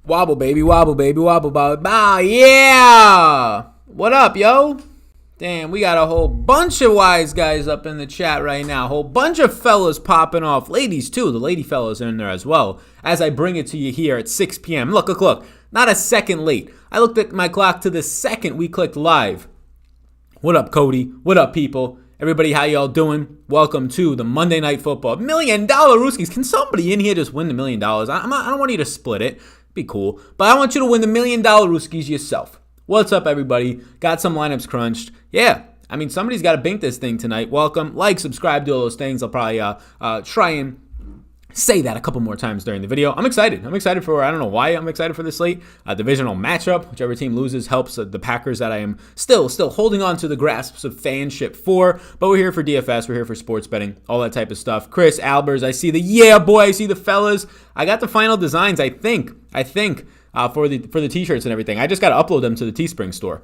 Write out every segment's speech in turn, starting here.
Wobble, baby, wobble, baby, wobble, wobble, bow, yeah! What up, yo? Damn, we got a whole bunch of wise guys up in the chat right now. A whole bunch of fellas popping off. Ladies, too. The lady fellas are in there as well. As I bring it to you here at 6 p.m. Look. Not a second late. I looked at my clock to the second we clicked live. What up, Cody? What up, people? Everybody, how y'all doing? Welcome to the Monday Night Football $1 Million Rooskies. Can somebody in here just win the $1 million? I don't want you to split it. Be cool. But I want you to win the $1 Million Rooskies yourself. What's up, everybody? Got some lineups crunched. Yeah, I mean, somebody's got to bink this thing tonight. Welcome. Like, subscribe, do all those things. I'll probably try and say that a couple more times during the video. I'm excited. I don't know why I'm excited for this slate. Divisional matchup. Whichever team loses helps the Packers that I am still holding on to the grasps of fanship for. But we're here for DFS. We're here for sports betting. All that type of stuff. Chris Albers, I see I see the fellas. I got the final designs, I think, for the t-shirts and everything. I just got to upload them to the Teespring store.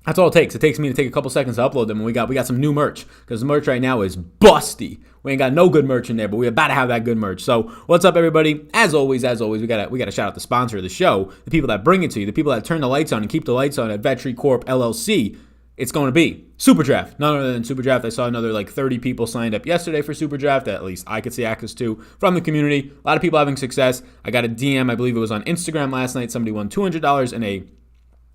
That's all it takes. It takes me to take a couple seconds to upload them. And we got some new merch because the merch right now is busty. We ain't got no good merch in there, but we're about to have that good merch. So what's up, everybody? As always, we gotta shout out the sponsor of the show, the people that bring it to you, the people that turn the lights on and keep the lights on at Vetri Corp LLC. It's going to be Superdraft. None other than Superdraft. I saw another 30 people signed up yesterday for Superdraft that at least I could see access to from the community. A lot of people having success. I got a DM, I believe it was on Instagram last night. Somebody won $200 in a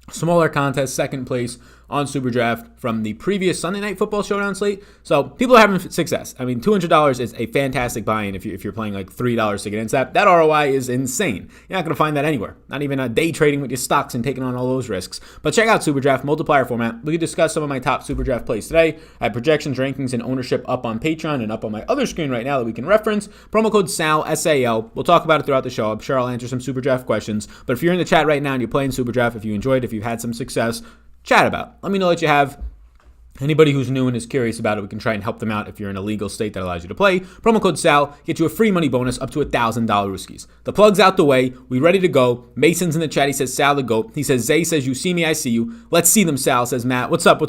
smaller contest, second place on Superdraft from the previous Sunday Night Football Showdown slate. So people are having success. I mean, $200 is a fantastic buy-in if you're playing like $3 to get into that. That ROI is insane. You're not going to find that anywhere. Not even day trading with your stocks and taking on all those risks. But check out Superdraft, multiplier format. We can discuss some of my top Superdraft plays today. I have projections, rankings, and ownership up on Patreon and up on my other screen right now that we can reference. Promo code SAL, S-A-L. We'll talk about it throughout the show. I'm sure I'll answer some Superdraft questions. But if you're in the chat right now and you're playing Superdraft, if you enjoyed, if you've had some success, chat about. Let me know that you have. Anybody who's new and is curious about it, we can try and help them out if you're in a legal state that allows you to play. Promo code SAL, get you a free money bonus up to $1,000 Rooskies. The plug's out the way. We ready to go. Mason's in the chat. He says, Sal the GOAT. He says, Zay says, you see me, I see you. Let's see them, Sal, says Matt. What's up?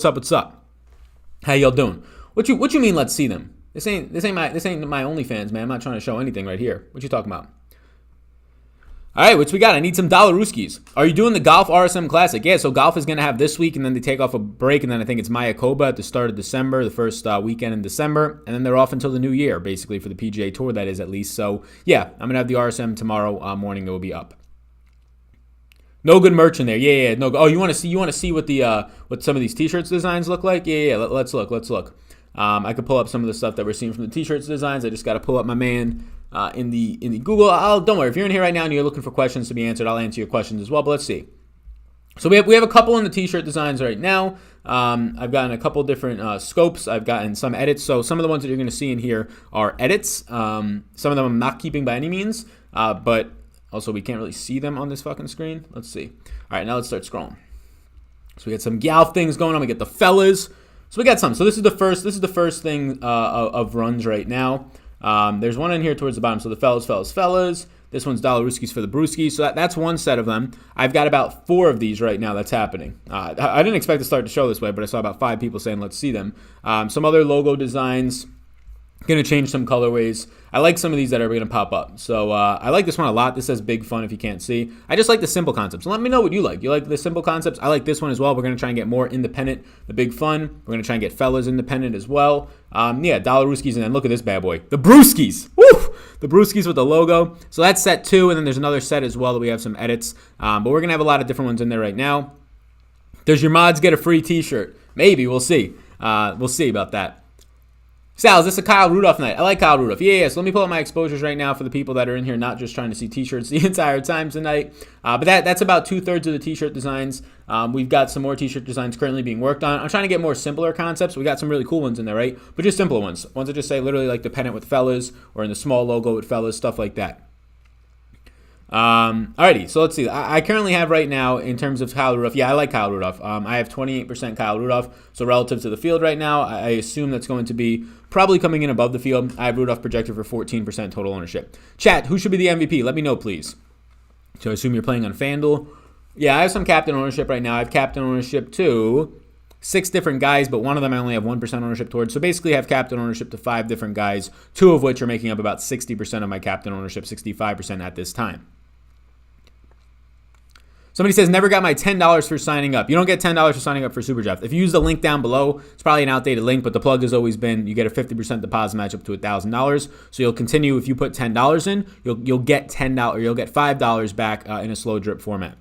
How y'all doing? What you mean, let's see them? This ain't my OnlyFans, man. I'm not trying to show anything right here. What you talking about? All right, what we got? I need some dollar Rooskies. Are you doing the Golf RSM Classic? Yeah, so golf is going to have this week, and then they take off a break, and then I think it's Mayakoba at the start of December, the first weekend in December, and then they're off until the new year, basically, for the PGA Tour, that is, at least. So, yeah, I'm going to have the RSM tomorrow morning. It will be up. No good merch in there. Yeah. No. Oh, you want to see what the what some of these T-shirts designs look like? Yeah. Let's look. I could pull up some of the stuff that we're seeing from the T-shirts designs. I just got to pull up my man in the Google. Don't worry. If you're in here right now and you're looking for questions to be answered, I'll answer your questions as well. But let's see. So we have a couple in the T-shirt designs right now. I've gotten a couple different scopes. I've gotten some edits. So some of the ones that you're going to see in here are edits. Some of them I'm not keeping by any means, but also we can't really see them on this fucking screen. Let's see. All right, now let's start scrolling. So we got some gal things going on. We get the fellas. So we got some. So this is the first thing of runs right now. There's one in here towards the bottom. So the fellas. This one's dollar Rooskies for the Brewskis. So that's one set of them. I've got about 4 of these right now that's happening. I didn't expect to start the show this way, but I saw about 5 people saying, let's see them. Some other logo designs. Going to change some colorways. I like some of these that are going to pop up. So I like this one a lot. This says big fun if you can't see. I just like the simple concepts. So let me know what you like. You like the simple concepts? I like this one as well. We're going to try and get more independent. The big fun. We're going to try and get fellas independent as well. Dollar Rooskies. And then look at this bad boy. The Brewskis. Woo! The Brewskis with the logo. So that's set 2. And then there's another set as well that we have some edits. But we're going to have a lot of different ones in there right now. Does your mods get a free t-shirt? Maybe. We'll see. We'll see about that. Sal, is this a Kyle Rudolph night? I like Kyle Rudolph. Yeah. So let me pull up my exposures right now for the people that are in here, not just trying to see t-shirts the entire time tonight. But that's about 2/3 of the t-shirt designs. We've got some more t-shirt designs currently being worked on. I'm trying to get more simpler concepts. We got some really cool ones in there, right? But just simpler ones. Ones that just say literally like the pennant with fellas or in the small logo with fellas, stuff like that. Alrighty, so let's see. I currently have right now in terms of Kyle Rudolph. Yeah, I like Kyle Rudolph. I have 28% Kyle Rudolph. So relative to the field right now, I assume that's going to be probably coming in above the field. I have Rudolph projected for 14% total ownership. Chat, who should be the MVP? Let me know, please. So I assume you're playing on FanDuel. Yeah, I have some captain ownership right now. I have captain ownership to 6 different guys, but one of them I only have 1% ownership towards. So basically I have captain ownership to 5 different guys, 2 of which are making up about 60% of my captain ownership, 65% at this time. Somebody says, never got my $10 for signing up. You don't get $10 for signing up for SuperDraft. If you use the link down below, it's probably an outdated link, but the plug has always been you get a 50% deposit match up to $1,000. So you'll continue, if you put $10 in, you'll get $10 or you'll get $5 back in a slow drip format.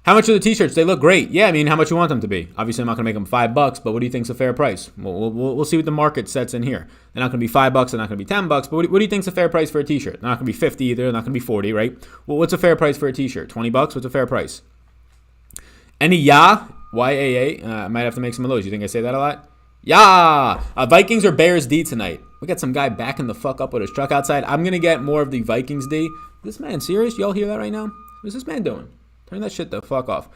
How much are the t-shirts? They look great. Yeah, I mean, how much you want them to be? Obviously, I'm not going to make them $5, but what do you think's a fair price? We'll see what the market sets in here. They're not going to be $5. They're not going to be $10. But what do you think's a fair price for a t-shirt? They're not going to be 50 either. They're not going to be 40, right? Well, what's a fair price for a t-shirt? $20? What's a fair price? Any Y-A-A. I might have to make some of those. You think I say that a lot? Yeah. Vikings or Bears D tonight? We got some guy backing the fuck up with his truck outside. I'm going to get more of the Vikings D. Is this man serious? Y'all hear that right now? What is this man doing? Turn that shit the fuck off.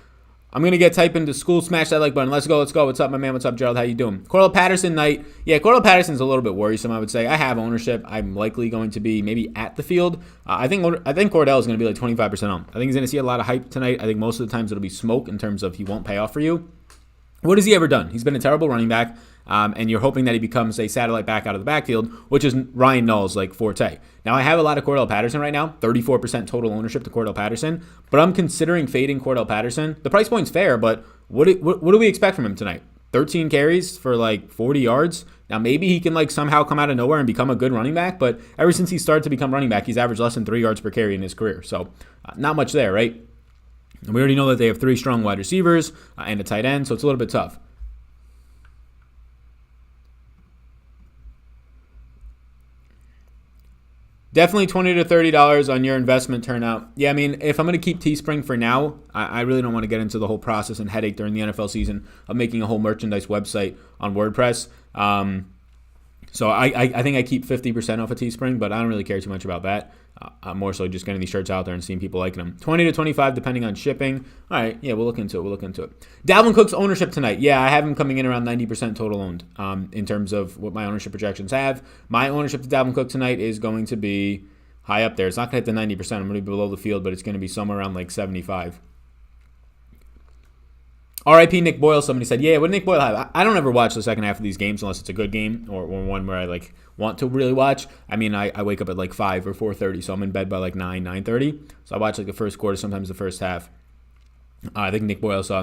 I'm going to get type into school, smash that like button. Let's go. What's up, my man? What's up, Gerald? How you doing? Cordell Patterson night. Yeah, Cordell Patterson's a little bit worrisome, I would say. I have ownership. I'm likely going to be maybe at the field. I think Cordell is going to be like 25% on. I think he's going to see a lot of hype tonight. I think most of the times it'll be smoke in terms of he won't pay off for you. What has he ever done? He's been a terrible running back, and you're hoping that he becomes a satellite back out of the backfield, which is Ryan Null's like forte. Now, I have a lot of Cordell Patterson right now, 34% total ownership to Cordell Patterson, but I'm considering fading Cordell Patterson. The price point's fair, but what do we expect from him tonight? 13 carries for like 40 yards. Now, maybe he can like somehow come out of nowhere and become a good running back, but ever since he started to become running back, he's averaged less than 3 yards per carry in his career. So not much there, right? And we already know that they have 3 strong wide receivers and a tight end, so it's a little bit tough. Definitely $20 to $30 on your investment turnout. Yeah, I mean, if I'm going to keep Teespring for now, I really don't want to get into the whole process and headache during the NFL season of making a whole merchandise website on WordPress. So I think I keep 50% off of Teespring, but I don't really care too much about that. I'm more so just getting these shirts out there and seeing people liking them. 20 to 25 depending on shipping. All right, yeah, we'll look into it. Dalvin Cook's ownership tonight. Yeah, I have him coming in around 90% total owned in terms of what my ownership projections have. My ownership to Dalvin Cook tonight is going to be high up there. It's not going to hit the 90%. I'm going to be below the field, but it's going to be somewhere around like 75. RIP Nick Boyle, somebody said, yeah, what did Nick Boyle have? I don't ever watch the second half of these games unless it's a good game or one where I like want to really watch. I mean, I wake up at like 5 or 4:30, so I'm in bed by like 9:30. So I watch like the first quarter, sometimes the first half. I think Nick Boyle saw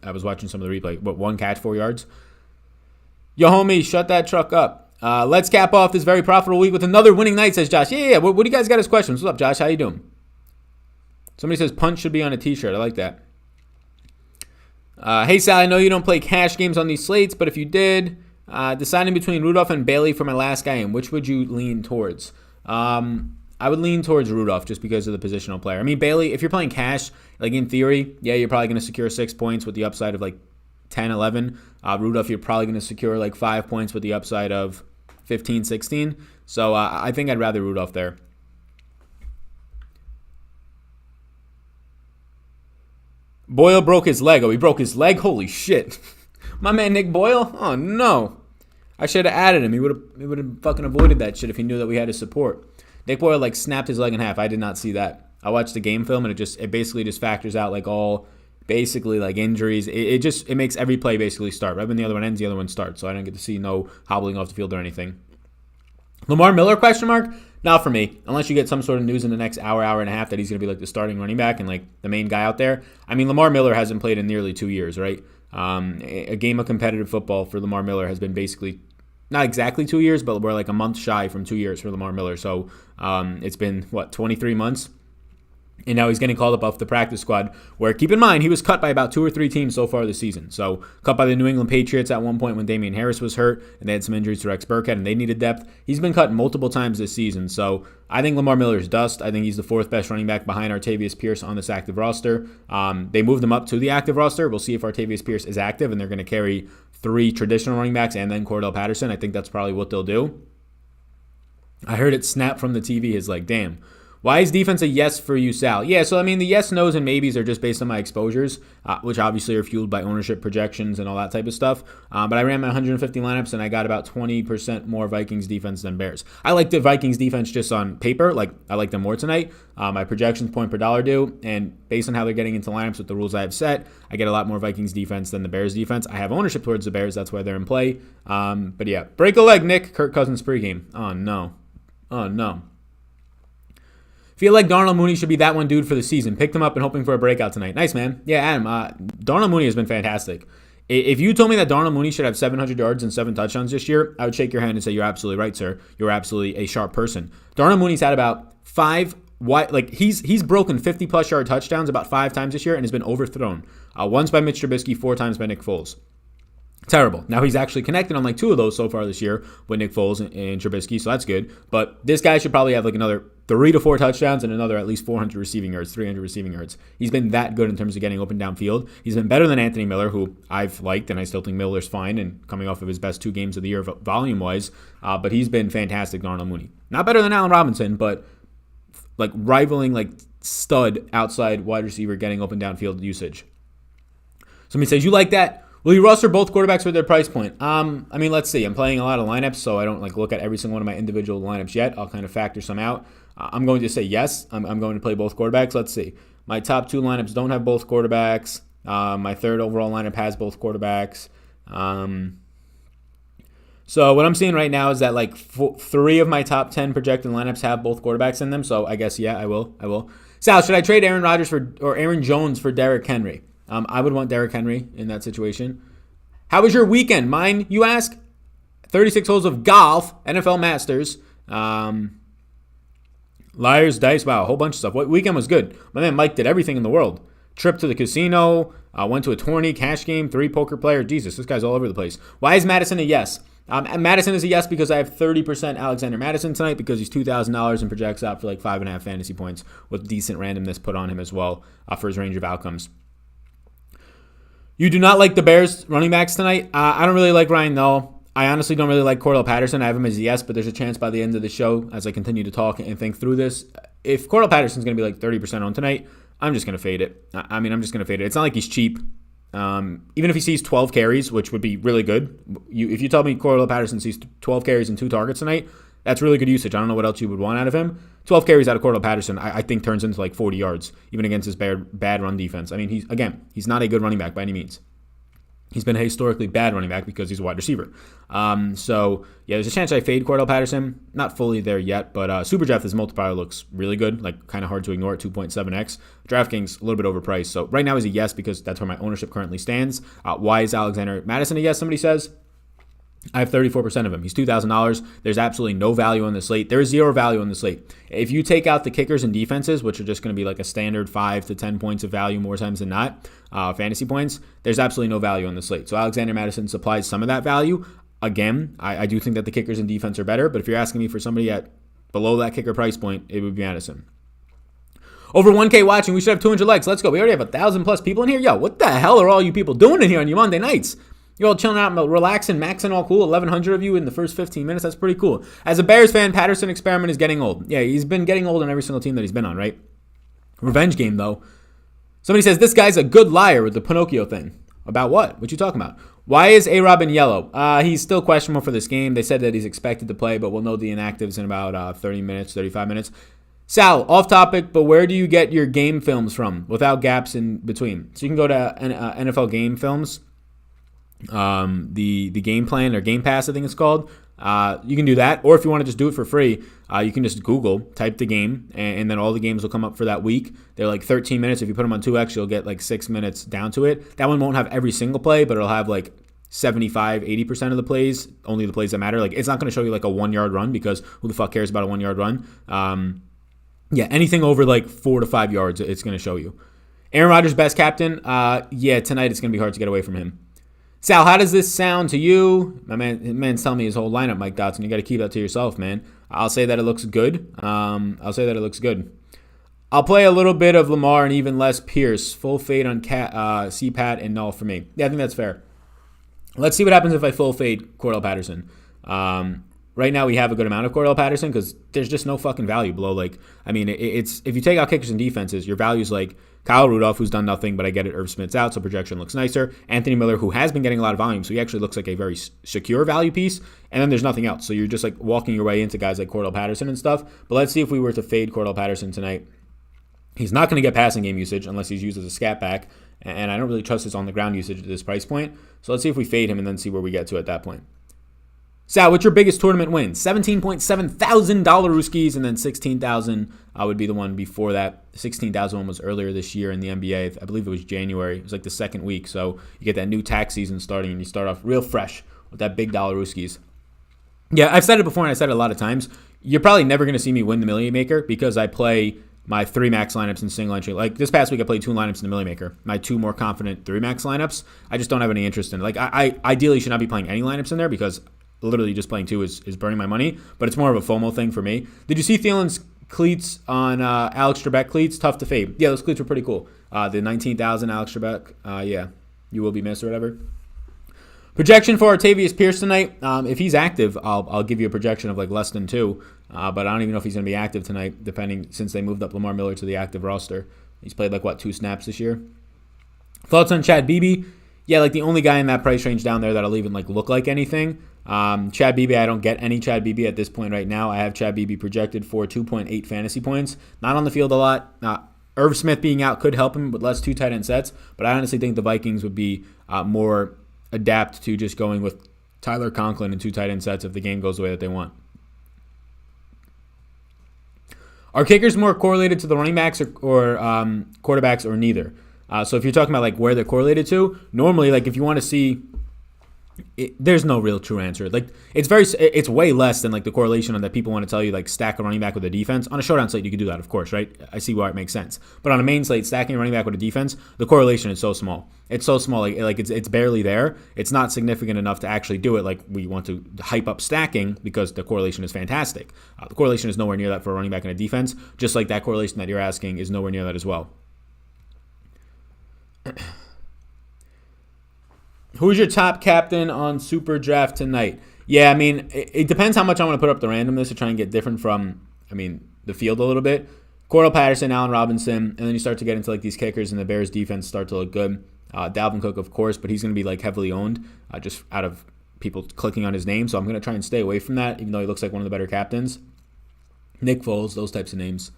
I was watching some of the replay. One catch, 4 yards? Yo, homie, shut that truck up. Let's cap off this very profitable week with another winning night, says Josh. Yeah. What do you guys got as questions? What's up, Josh? How you doing? Somebody says punch should be on a t-shirt. I like that. Hey, Sal, I know you don't play cash games on these slates, but if you did, deciding between Rudolph and Bailey for my last guy, and which would you lean towards? I would lean towards Rudolph just because of the positional player. I mean, Bailey, if you're playing cash, like in theory, yeah, you're probably going to secure 6 points with the upside of like 10, 11. Rudolph, you're probably going to secure like 5 points with the upside of 15, 16. So I think I'd rather Rudolph there. Boyle broke his leg. Oh, he broke his leg? Holy shit. My man Nick Boyle? Oh, no. I should have added him. He would have fucking avoided that shit if he knew that we had his support. Nick Boyle, like, snapped his leg in half. I did not see that. I watched the game film, and it basically just factors out, like, all basically, like, injuries. It makes every play basically start. Right when the other one ends, the other one starts. So I don't get to see no hobbling off the field or anything. Lamar Miller, question mark? Not for me, unless you get some sort of news in the next hour and a half that he's going to be like the starting running back and like the main guy out there. I mean, Lamar Miller hasn't played in nearly 2 years, right? A game of competitive football for Lamar Miller has been basically not exactly 2 years, but we're like a month shy from 2 years for Lamar Miller. So it's been, 23 months? And now he's getting called up off the practice squad, where, keep in mind, he was cut by about 2 or 3 teams so far this season. So cut by the New England Patriots at one point when Damian Harris was hurt, and they had some injuries to Rex Burkhead, and they needed depth. He's been cut multiple times this season. So I think Lamar Miller's dust. I think he's the 4th best running back behind Artavius Pierce on this active roster. They moved him up to the active roster. We'll see if Artavius Pierce is active, and they're going to carry 3 traditional running backs and then Cordell Patterson. I think that's probably what they'll do. I heard it snap from the TV. Is like, damn. Why is defense a yes for you, Sal? Yeah, so I mean, the yes, no's, and maybes are just based on my exposures, which obviously are fueled by ownership projections and all that type of stuff. But I ran my 150 lineups, and I got about 20% more Vikings defense than Bears. I like the Vikings defense just on paper. Like, I like them more tonight. My projections point per dollar do, and based on how they're getting into lineups with the rules I have set, I get a lot more Vikings defense than the Bears defense. I have ownership towards the Bears. That's why they're in play. But yeah, break a leg, Nick. Kirk Cousins pregame. Oh, no. Feel like Darnell Mooney should be that one dude for the season. Picked him up and hoping for a breakout tonight. Nice, man. Yeah, Adam, Darnell Mooney has been fantastic. If you told me that Darnell Mooney should have 700 yards and 7 touchdowns this year, I would shake your hand and say, you're absolutely right, sir. You're absolutely a sharp person. Darnell Mooney's had about 5 he's broken 50-plus yard touchdowns about 5 times this year and has been overthrown. Once by Mitch Trubisky, 4 times by Nick Foles. Terrible. Now he's actually connected on like 2 of those so far this year with Nick Foles and Trubisky, so that's good. But this guy should probably have like another 3 to 4 touchdowns and another at least 400 receiving yards, 300 receiving yards. He's been that good in terms of getting open downfield. He's been better than Anthony Miller, who I've liked, and I still think Miller's fine and coming off of his best 2 games of the year volume-wise. But he's been fantastic, Darnell Mooney. Not better than Allen Robinson, but like rivaling like stud outside wide receiver getting open downfield usage. Somebody says, you like that? Will you roster both quarterbacks with their price point? I mean, let's see. I'm playing a lot of lineups, so I don't like look at every single one of my individual lineups yet. I'll kind of factor some out. I'm going to say yes. I'm going to play both quarterbacks. Let's see. My top 2 lineups don't have both quarterbacks. My third overall lineup has both quarterbacks. So what I'm seeing right now is that like 3 of my top 10 projected lineups have both quarterbacks in them. So I guess, yeah, I will. Sal, should I trade Aaron Rodgers or Aaron Jones for Derrick Henry? I would want Derrick Henry in that situation. How was your weekend? Mine, you ask? 36 holes of golf, NFL Masters, Liars, Dice, wow, a whole bunch of stuff. What weekend was good? My man Mike did everything in the world. Trip to the casino, went to a tourney, cash game, 3 poker player. Jesus, this guy's all over the place. Why is Madison a yes? Madison is a yes because I have 30% Alexander Madison tonight because he's $2,000 and projects out for like 5.5 fantasy points with decent randomness put on him as well for his range of outcomes. You do not like the Bears running backs tonight? I don't really like Ryan Null. I honestly don't really like Cordell Patterson. I have him as a yes, but there's a chance by the end of the show, as I continue to talk and think through this, if Cordell Patterson's going to be like 30% on tonight, I'm just going to fade it. I'm just going to fade it. It's not like he's cheap. Even if he sees 12 carries, which would be really good. If you tell me Cordell Patterson sees 12 carries and 2 targets tonight, that's really good usage. I don't know what else you would want out of him. 12 carries out of Cordell Patterson, I think turns into like 40 yards, even against his bad run defense. I mean, he's not a good running back by any means. He's been a historically bad running back because he's a wide receiver. So, yeah, there's a chance I fade Cordell Patterson. Not fully there yet, but SuperDraft, this multiplier looks really good, like kind of hard to ignore at 2.7x. DraftKings, a little bit overpriced. So right now is a yes because that's where my ownership currently stands. Why is Alexander Madison a yes, somebody says? I have 34% of him. He's $2,000. There's absolutely no value on the slate. There is 0 value on the slate. If you take out the kickers and defenses, which are just going to be like a standard 5 to 10 points of value more times than not, fantasy points, there's absolutely no value on the slate. So Alexander Madison supplies some of that value. Again, I do think that the kickers and defense are better, but if you're asking me for somebody at below that kicker price point, it would be Madison. Over 1K watching, we should have 200 likes. Let's go. We already have 1,000 plus people in here. Yo, what the hell are all you people doing in here on your Monday nights? You're all chilling out, relaxing, maxing, all cool. 1,100 of you in the first 15 minutes. That's pretty cool. As a Bears fan, Patterson experiment is getting old. Yeah, he's been getting old on every single team that he's been on, right? Revenge game, though. Somebody says, this guy's a good liar with the Pinocchio thing. About what? What you talking about? Why is A-Rob in yellow? He's still questionable for this game. They said that he's expected to play, but we'll know the inactives in about 30 minutes, 35 minutes. Sal, off topic, but where do you get your game films from without gaps in between? So you can go to NFL Game Films. The game plan or Game Pass, I think it's called. You can do that, or if you want to just do it for free, you can just Google, type the game, and then all the games will come up for that week. They're like 13 minutes. If you put them on 2x, you'll get like 6 minutes down to it. That one won't have every single play, but it'll have like 75-80% of the plays, only the plays that matter. Like, it's not going to show you like a 1-yard run because who the fuck cares about a 1-yard run? Yeah, anything over like 4 to 5 yards, it's going to show you. Aaron Rodgers, best captain. Yeah, tonight it's going to be hard to get away from him. Sal, how does this sound to you? My man's telling me his whole lineup, Mike Dotson. You got to keep that to yourself, man. I'll say that it looks good. I'll play a little bit of Lamar and even less Pierce. Full fade on CPAT and null for me. Yeah, I think that's fair. Let's see what happens if I full fade Cordell Patterson. Right now we have a good amount of Cordell Patterson because there's just no fucking value below. Like, I mean, it's if you take out kickers and defenses, your value's like Kyle Rudolph, who's done nothing, but I get it. Irv Smith's out, so projection looks nicer. Anthony Miller, who has been getting a lot of volume, so he actually looks like a very secure value piece. And then there's nothing else. So you're just like walking your way into guys like Cordell Patterson and stuff. But let's see if we were to fade Cordell Patterson tonight. He's not going to get passing game usage unless he's used as a scat back. And I don't really trust his on-the-ground usage at this price point. So let's see if we fade him and then see where we get to at that point. Sal, what's your biggest tournament win? $17.7 thousand Rooskies, and then 16,000 would be the one before that. 16,000 one was earlier this year in the NBA. I believe it was January. It was like the second week. So you get that new tax season starting, and you start off real fresh with that big dollar Rooskies. Yeah, I've said it before, and I said it a lot of times. You're probably never going to see me win the Million Maker because I play my 3 max lineups in single entry. Like this past week, I played 2 lineups in the Million Maker. My 2 more confident 3 max lineups, I just don't have any interest in. Like I ideally should not be playing any lineups in there because literally just playing 2 is burning my money. But it's more of a FOMO thing for me. Did you see Thielen's cleats on Alex Trebek cleats? Tough to fade. Yeah, those cleats were pretty cool. The 19,000 Alex Trebek. Yeah, you will be missed or whatever. Projection for Artavius Pierce tonight. If he's active, I'll give you a projection of like less than 2. But I don't even know if he's going to be active tonight, depending since they moved up Lamar Miller to the active roster. He's played like 2 snaps this year. Thoughts on Chad Beebe? Yeah, like the only guy in that price range down there that'll even like look like anything. Chad Beebe, I don't get any Chad Beebe at this point right now. I have Chad Beebe projected for 2.8 fantasy points. Not on the field a lot. Irv Smith being out could help him with less 2 tight end sets, but I honestly think the Vikings would be more adapt to just going with Tyler Conklin and 2 tight end sets if the game goes the way that they want. Are kickers more correlated to the running backs or quarterbacks or neither? So if you're talking about like where they're correlated to, normally like if you want to see, there's no real true answer. Like it's way less than like the correlation on that people want to tell you like stack a running back with a defense. On a showdown slate you can do that, of course, right? I see why it makes sense. But on a main slate, stacking a running back with a defense, the correlation is so small. It's so small, like it's barely there. It's not significant enough to actually do it. Like we want to hype up stacking because the correlation is fantastic. The correlation is nowhere near that for a running back and a defense. Just like that correlation that you're asking is nowhere near that as well. Who's your top captain on Super Draft tonight? Yeah, I mean, it depends how much I want to put up the randomness to try and get different from, the field a little bit. Cordell Patterson, Allen Robinson, and then you start to get into like these kickers and the Bears defense start to look good. Dalvin Cook, of course, but he's going to be like heavily owned just out of people clicking on his name. So I'm going to try and stay away from that, even though he looks like one of the better captains. Nick Foles, those types of names.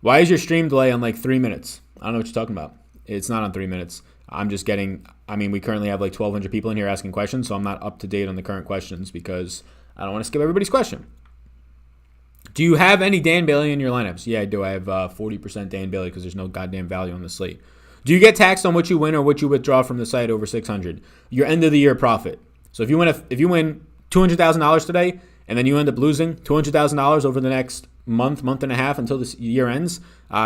Why is your stream delay on like 3 minutes? I don't know what you're talking about. It's not on 3 minutes. I'm just getting, we currently have like 1,200 people in here asking questions, so I'm not up to date on the current questions because I don't want to skip everybody's question. Do you have any Dan Bailey in your lineups? Yeah, I do. I have 40% Dan Bailey because there's no goddamn value on the slate. Do you get taxed on what you win or what you withdraw from the site over 600? Your end of the year profit. So if you win $200,000 today and then you end up losing $200,000 over the next month and a half until this year ends,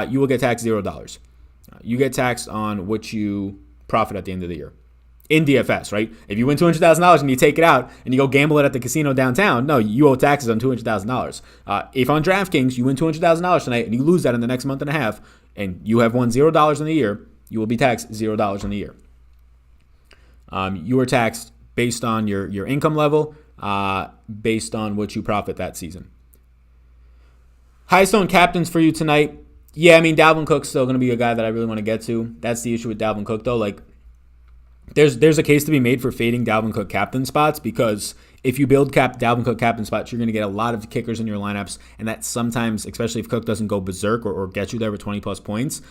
you will get taxed $0. You get taxed on what you profit at the end of the year. In DFS, right? If you win $200,000 and you take it out and you go gamble it at the casino downtown, no, you owe taxes on $200,000. If on DraftKings you win $200,000 tonight and you lose that in the next month and a half and you have won $0 in the year, you will be taxed $0 in the year. You are taxed based on your income level, based on what you profit that season. Highest owned captains for you tonight. Yeah, Dalvin Cook's still going to be a guy that I really want to get to. That's the issue with Dalvin Cook, though. Like, there's a case to be made for fading Dalvin Cook captain spots because if you build Dalvin Cook captain spots, you're going to get a lot of kickers in your lineups, and that sometimes, especially if Cook doesn't go berserk or get you there with 20-plus points,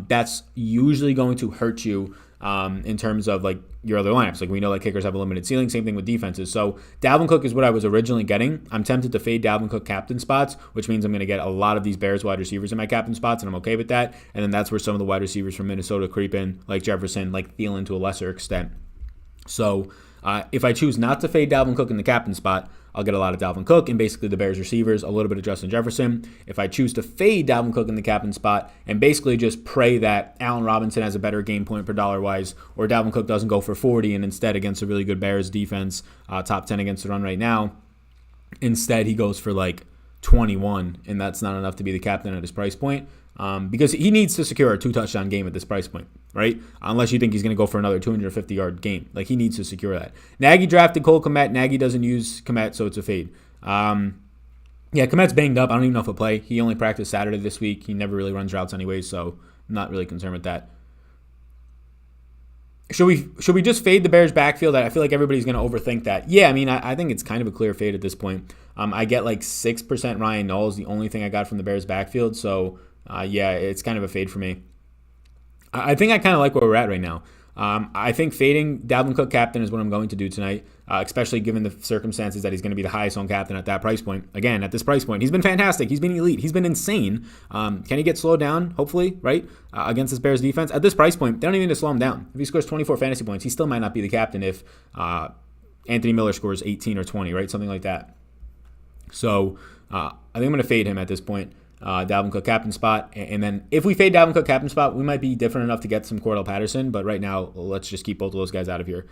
that's usually going to hurt you in terms of like your other lineups. Like we know that kickers have a limited ceiling. Same thing with defenses. So Dalvin Cook is what I was originally getting. I'm tempted to fade Dalvin Cook captain spots, which means I'm going to get a lot of these Bears wide receivers in my captain spots, and I'm okay with that. And then that's where some of the wide receivers from Minnesota creep in, like Jefferson, like Thielen to a lesser extent. So if I choose not to fade Dalvin Cook in the captain spot, I'll get a lot of Dalvin Cook and basically the Bears receivers, a little bit of Justin Jefferson. If I choose to fade Dalvin Cook in the captain spot and basically just pray that Allen Robinson has a better game point per dollar wise, or Dalvin Cook doesn't go for 40 and instead against a really good Bears defense, top 10 against the run right now, instead he goes for like 21 and that's not enough to be the captain at his price point. Because he needs to secure a 2-touchdown game at this price point, right? Unless you think he's going to go for another 250-yard game. Like, he needs to secure that. Nagy drafted Cole Kmet. Nagy doesn't use Kmet, so it's a fade. Yeah, Kmet's banged up. I don't even know if he'll play. He only practiced Saturday this week. He never really runs routes anyway, so I'm not really concerned with that. Should we just fade the Bears backfield? I feel like everybody's going to overthink that. Yeah, I think it's kind of a clear fade at this point. I get like 6% Ryan Knowles, the only thing I got from the Bears backfield, so... yeah, it's kind of a fade for me. I think I kind of like where we're at right now. I think fading Dalvin Cook captain is what I'm going to do tonight, especially given the circumstances that he's going to be the highest owned captain at that price point. Again, at this price point, he's been fantastic. He's been elite. He's been insane. Can he get slowed down, hopefully, right, against this Bears defense? At this price point, they don't even need to slow him down. If he scores 24 fantasy points, he still might not be the captain if Anthony Miller scores 18 or 20, right, something like that. So I think I'm going to fade him at this point. Dalvin Cook captain spot, and then if we fade Dalvin Cook captain spot, we might be different enough to get some Cordell Patterson, but right now let's just keep both of those guys out of here.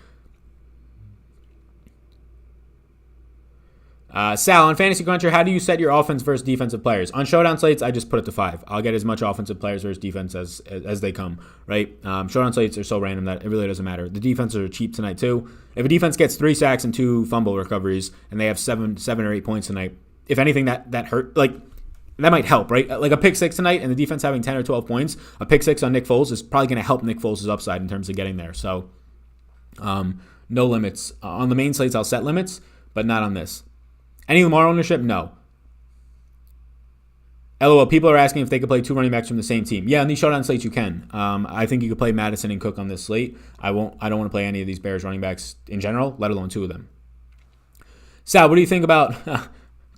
Sal, on Fantasy Cruncher, how do you set your offense versus defensive players? On Showdown slates, I just put it to 5. I'll get as much offensive players versus defense as they come, right? Showdown slates are so random that it really doesn't matter. The defenses are cheap tonight too. If a defense gets 3 sacks and 2 fumble recoveries and they have 7 or 8 points tonight, if anything, that hurt, like, that might help, right? Like a pick 6 tonight and the defense having 10 or 12 points, a pick 6 on Nick Foles is probably going to help Nick Foles' upside in terms of getting there. So no limits. On the main slates, I'll set limits, but not on this. Any Lamar ownership? No. LOL, people are asking if they could play 2 running backs from the same team. Yeah, on these showdown slates, you can. I think you could play Madison and Cook on this slate. I don't want to play any of these Bears running backs in general, let alone 2 of them. Sal, what do you think about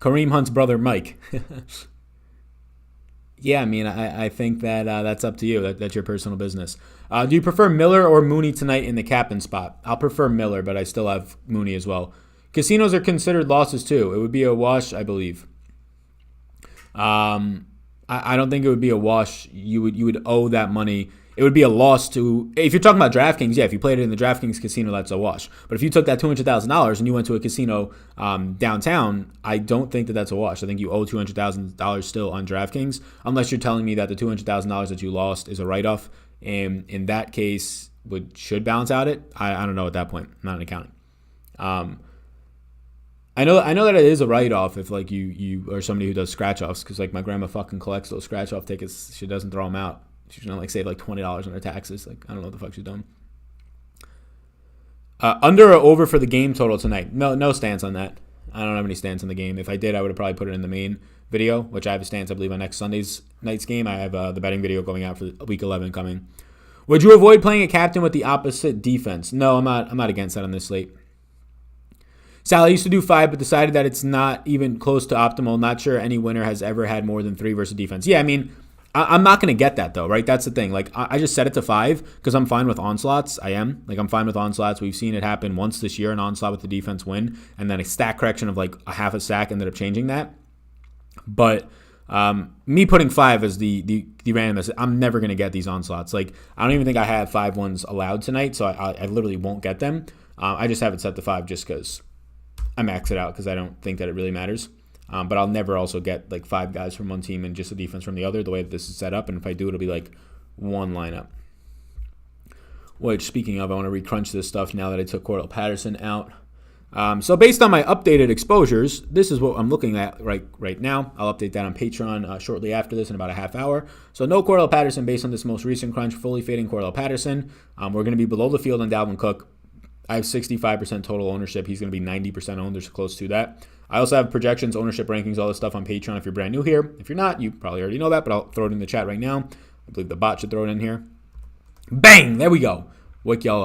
Kareem Hunt's brother, Mike? Yeah, I mean, I think that that's up to you. That's your personal business. Do you prefer Miller or Mooney tonight in the captain spot? I'll prefer Miller, but I still have Mooney as well. Casinos are considered losses too. It would be a wash, I believe. I don't think it would be a wash. You would owe that money. It would be a loss to, if you're talking about DraftKings, yeah, if you played it in the DraftKings casino, that's a wash. But if you took that $200,000 and you went to a casino downtown, I don't think that that's a wash. I think you owe $200,000 still on DraftKings, unless you're telling me that the $200,000 that you lost is a write-off. And in that case, should balance out it. I don't know at that point. I'm not an accountant. I know that it is a write-off if like you are somebody who does scratch-offs, because like my grandma fucking collects those scratch-off tickets. She doesn't throw them out. She's gonna like save like $20 on her taxes. Like, I don't know what the fuck she's done. Under or over for the game total tonight? No stance on that. I don't have any stance on the game. If I did, I would have probably put it in the main video, which I have a stance, I believe, on next Sunday's night's game. I have the betting video going out for week 11 coming. Would you avoid playing a captain with the opposite defense? No, I'm not against that on this slate. Sal, I used to do 5, but decided that it's not even close to optimal. Not sure any winner has ever had more than 3 versus defense. Yeah, I mean, I'm not going to get that, though, right? That's the thing. Like, I just set it to 5 because I'm fine with onslaughts. I am. Like, I'm fine with onslaughts. We've seen it happen once this year, an onslaught with the defense win, and then a stack correction of, like, a half a sack ended up changing that. But me putting 5 as the randomness, I'm never going to get these onslaughts. Like, I don't even think I have 5 ones allowed tonight, so I literally won't get them. I just have it set to 5 just because I max it out because I don't think that it really matters. But I'll never also get like 5 guys from one team and just a defense from the other, the way that this is set up. And if I do, it'll be like one lineup. Which, speaking of, I want to recrunch this stuff now that I took Cordell Patterson out. So based on my updated exposures, this is what I'm looking at right now. I'll update that on Patreon shortly after this in about a half hour. So no Cordell Patterson based on this most recent crunch, fully fading Cordell Patterson. We're going to be below the field on Dalvin Cook. I have 65% total ownership. He's going to be 90% owned or close to that. I also have projections, ownership rankings, all this stuff on Patreon if you're brand new here. If you're not, you probably already know that, but I'll throw it in the chat right now. I believe the bot should throw it in here. Bang! There we go. Wake y'all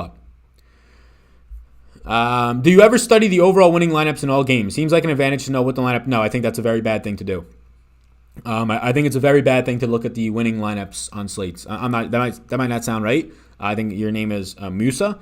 up. Do you ever study the overall winning lineups in all games? Seems like an advantage to know what the lineup... No, I think that's a very bad thing to do. I think it's a very bad thing to look at the winning lineups on slates. That might not sound right. I think your name is Musa.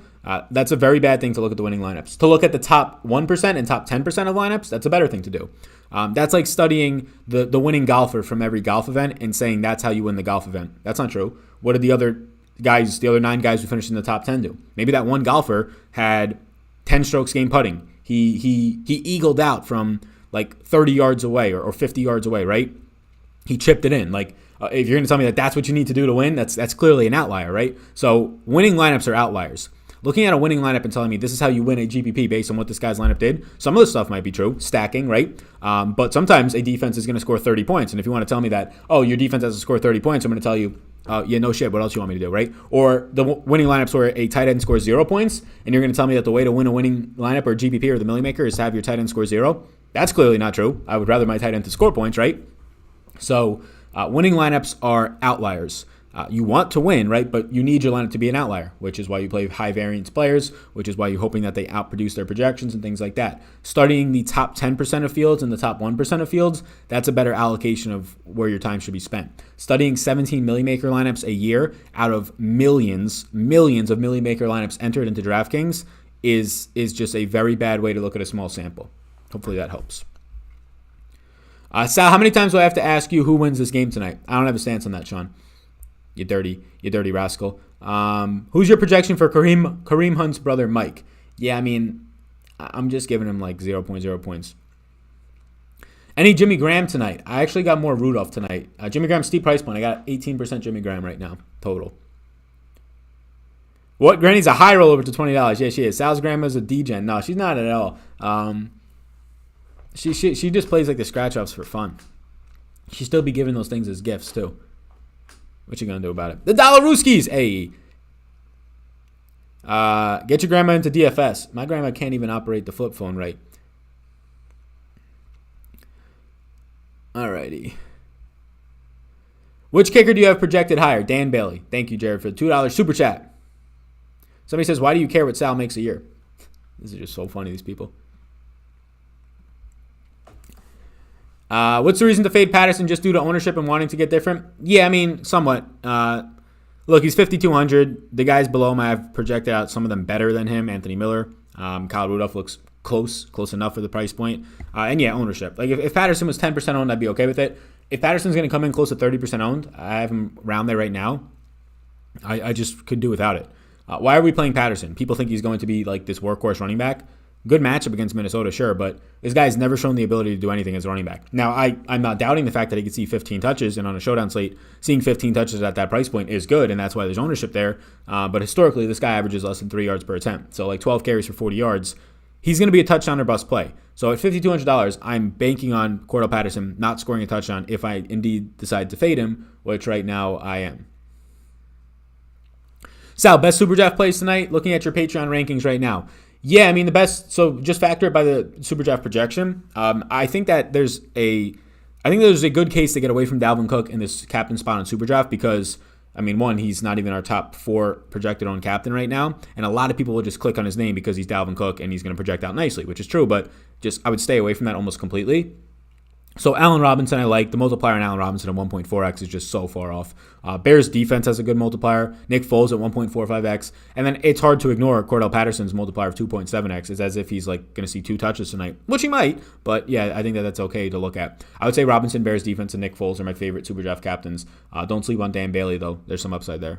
That's a very bad thing to look at the winning lineups. To look at the top 1% and top 10% of lineups, that's a better thing to do. That's like studying the winning golfer from every golf event and saying that's how you win the golf event. That's not true. What did the other 9 guys who finished in the top 10 do? Maybe that one golfer had 10 strokes game putting. He eagled out from like 30 yards away or 50 yards away, right? He chipped it in. Like, if you're going to tell me that that's what you need to do to win, that's clearly an outlier, right? So winning lineups are outliers. Looking at a winning lineup and telling me this is how you win a GPP based on what this guy's lineup did, some of the stuff might be true, stacking, right? But sometimes a defense is going to score 30 points. And if you want to tell me that, oh, your defense has to score 30 points, I'm going to tell you, yeah, no shit, what else you want me to do, right? Or the winning lineups where a tight end scores 0 points, and you're going to tell me that the way to win a winning lineup or GPP or the Millie Maker is to have your tight end score 0. That's clearly not true. I would rather my tight end to score points, right? So winning lineups are outliers. You want to win, right? But you need your lineup to be an outlier, which is why you play high variance players, which is why you're hoping that they outproduce their projections and things like that. Studying the top 10% of fields and the top 1% of fields, that's a better allocation of where your time should be spent. Studying 17 Millie Maker lineups a year out of millions of Millie Maker lineups entered into DraftKings is just a very bad way to look at a small sample. Hopefully that helps. Sal, how many times do I have to ask you who wins this game tonight? I don't have a stance on that, Sean. You dirty rascal. Who's your projection for Kareem Hunt's brother, Mike? Yeah, I mean, I'm just giving him like 0.0 points. Any Jimmy Graham tonight? I actually got more Rudolph tonight. Jimmy Graham, steep price point. I got 18% Jimmy Graham right now, total. What? Granny's a high rollover to $20. Yeah, she is. Sal's grandma's a degen. No, she's not at all. She just plays like the scratch-offs for fun. She still be giving those things as gifts, too. What you gonna do about it? The Dollar Rooskies! Hey! Get your grandma into DFS. My grandma can't even operate the flip phone right. Alrighty. Which kicker do you have projected higher? Dan Bailey. Thank you, Jared, for the $2 super chat. Somebody says, why do you care what Sal makes a year? This is just so funny, these people. What's the reason to fade Patterson? Just due to ownership and wanting to get different? Yeah, I mean, somewhat. Look, he's 5,200. The guys below him, I have projected out some of them better than him. Anthony Miller. Kyle Rudolph looks close enough for the price point. And yeah, ownership. Like if Patterson was 10% owned, I'd be okay with it. If Patterson's going to come in close to 30% owned, I have him around there right now. I just could do without it. Why are we playing Patterson? People think he's going to be like this workhorse running back. Good matchup against Minnesota, sure, but this guy's never shown the ability to do anything as a running back. Now, I'm not doubting the fact that he could see 15 touches, and on a showdown slate, seeing 15 touches at that price point is good, and that's why there's ownership there. But historically, this guy averages less than 3 yards per attempt. So like 12 carries for 40 yards. He's going to be a touchdown or bust play. So at $5,200, I'm banking on Cordell Patterson not scoring a touchdown if I indeed decide to fade him, which right now I am. Sal, best Super Draft plays tonight? Looking at your Patreon rankings right now. Yeah, I mean, the best, so just factor it by the Super Draft projection. I think there's a good case to get away from Dalvin Cook in this captain spot on Super Draft because, I mean, one, he's not even our top 4 projected on captain right now, and a lot of people will just click on his name because he's Dalvin Cook and he's going to project out nicely, which is true, but just I would stay away from that almost completely. So Allen Robinson, I like. The multiplier on Allen Robinson at 1.4x is just so far off. Bears defense has a good multiplier. Nick Foles at 1.45x. And then it's hard to ignore Cordell Patterson's multiplier of 2.7x. It's as if he's like going to see 2 touches tonight, which he might. But yeah, I think that's okay to look at. I would say Robinson, Bears defense, and Nick Foles are my favorite Super Draft captains. Don't sleep on Dan Bailey, though. There's some upside there.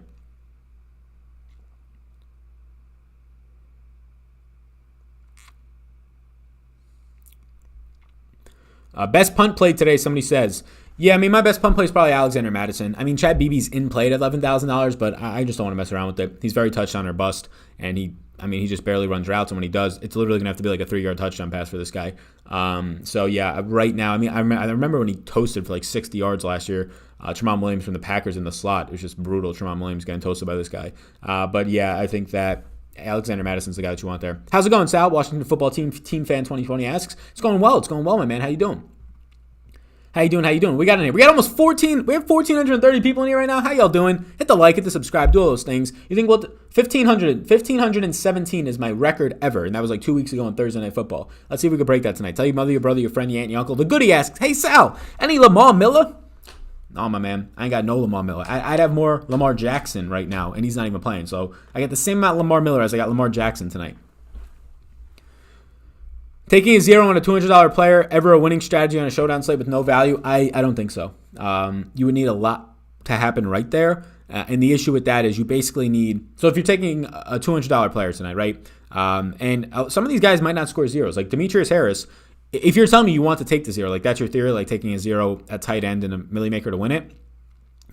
Best punt play today, somebody says. Yeah, I mean, my best punt play is probably Alexander Mattison. I mean, Chad Beebe's in play at $11,000, but I just don't want to mess around with it. He's very touchdown or bust, and he just barely runs routes, and when he does, it's literally going to have to be like a 3-yard touchdown pass for this guy. So, yeah, right now, I mean, I remember when he toasted for like 60 yards last year. Tramon Williams from the Packers in the slot. It was just brutal, Tramon Williams getting toasted by this guy. But, yeah, I think that Alexander Madison's the guy that you want there. How's it going, Sal? Washington Football Team Fan 2020 asks. It's going well, my man. How you doing? How you doing? We got in here. We got almost 14. We have 1,430 people in here right now. How y'all doing? Hit the like, hit the subscribe, do all those things. You think 1,517 is my record ever, and that was like 2 weeks ago on Thursday Night Football. Let's see if we can break that tonight. Tell your mother, your brother, your friend, your aunt, your uncle. The goodie asks, hey Sal, any Lamar Miller? No, my man. I ain't got no Lamar Miller. I'd have more Lamar Jackson right now, and he's not even playing. So I got the same amount of Lamar Miller as I got Lamar Jackson tonight. Taking a 0 on a $200 player, ever a winning strategy on a showdown slate with no value? I don't think so. You would need a lot to happen right there. And the issue with that is you basically need... So if you're taking a $200 player tonight, right? And some of these guys might not score zeros. Like Demetrius Harris, if you're telling me you want to take the 0, like that's your theory, like taking a 0 at tight end and a Millie Maker to win it,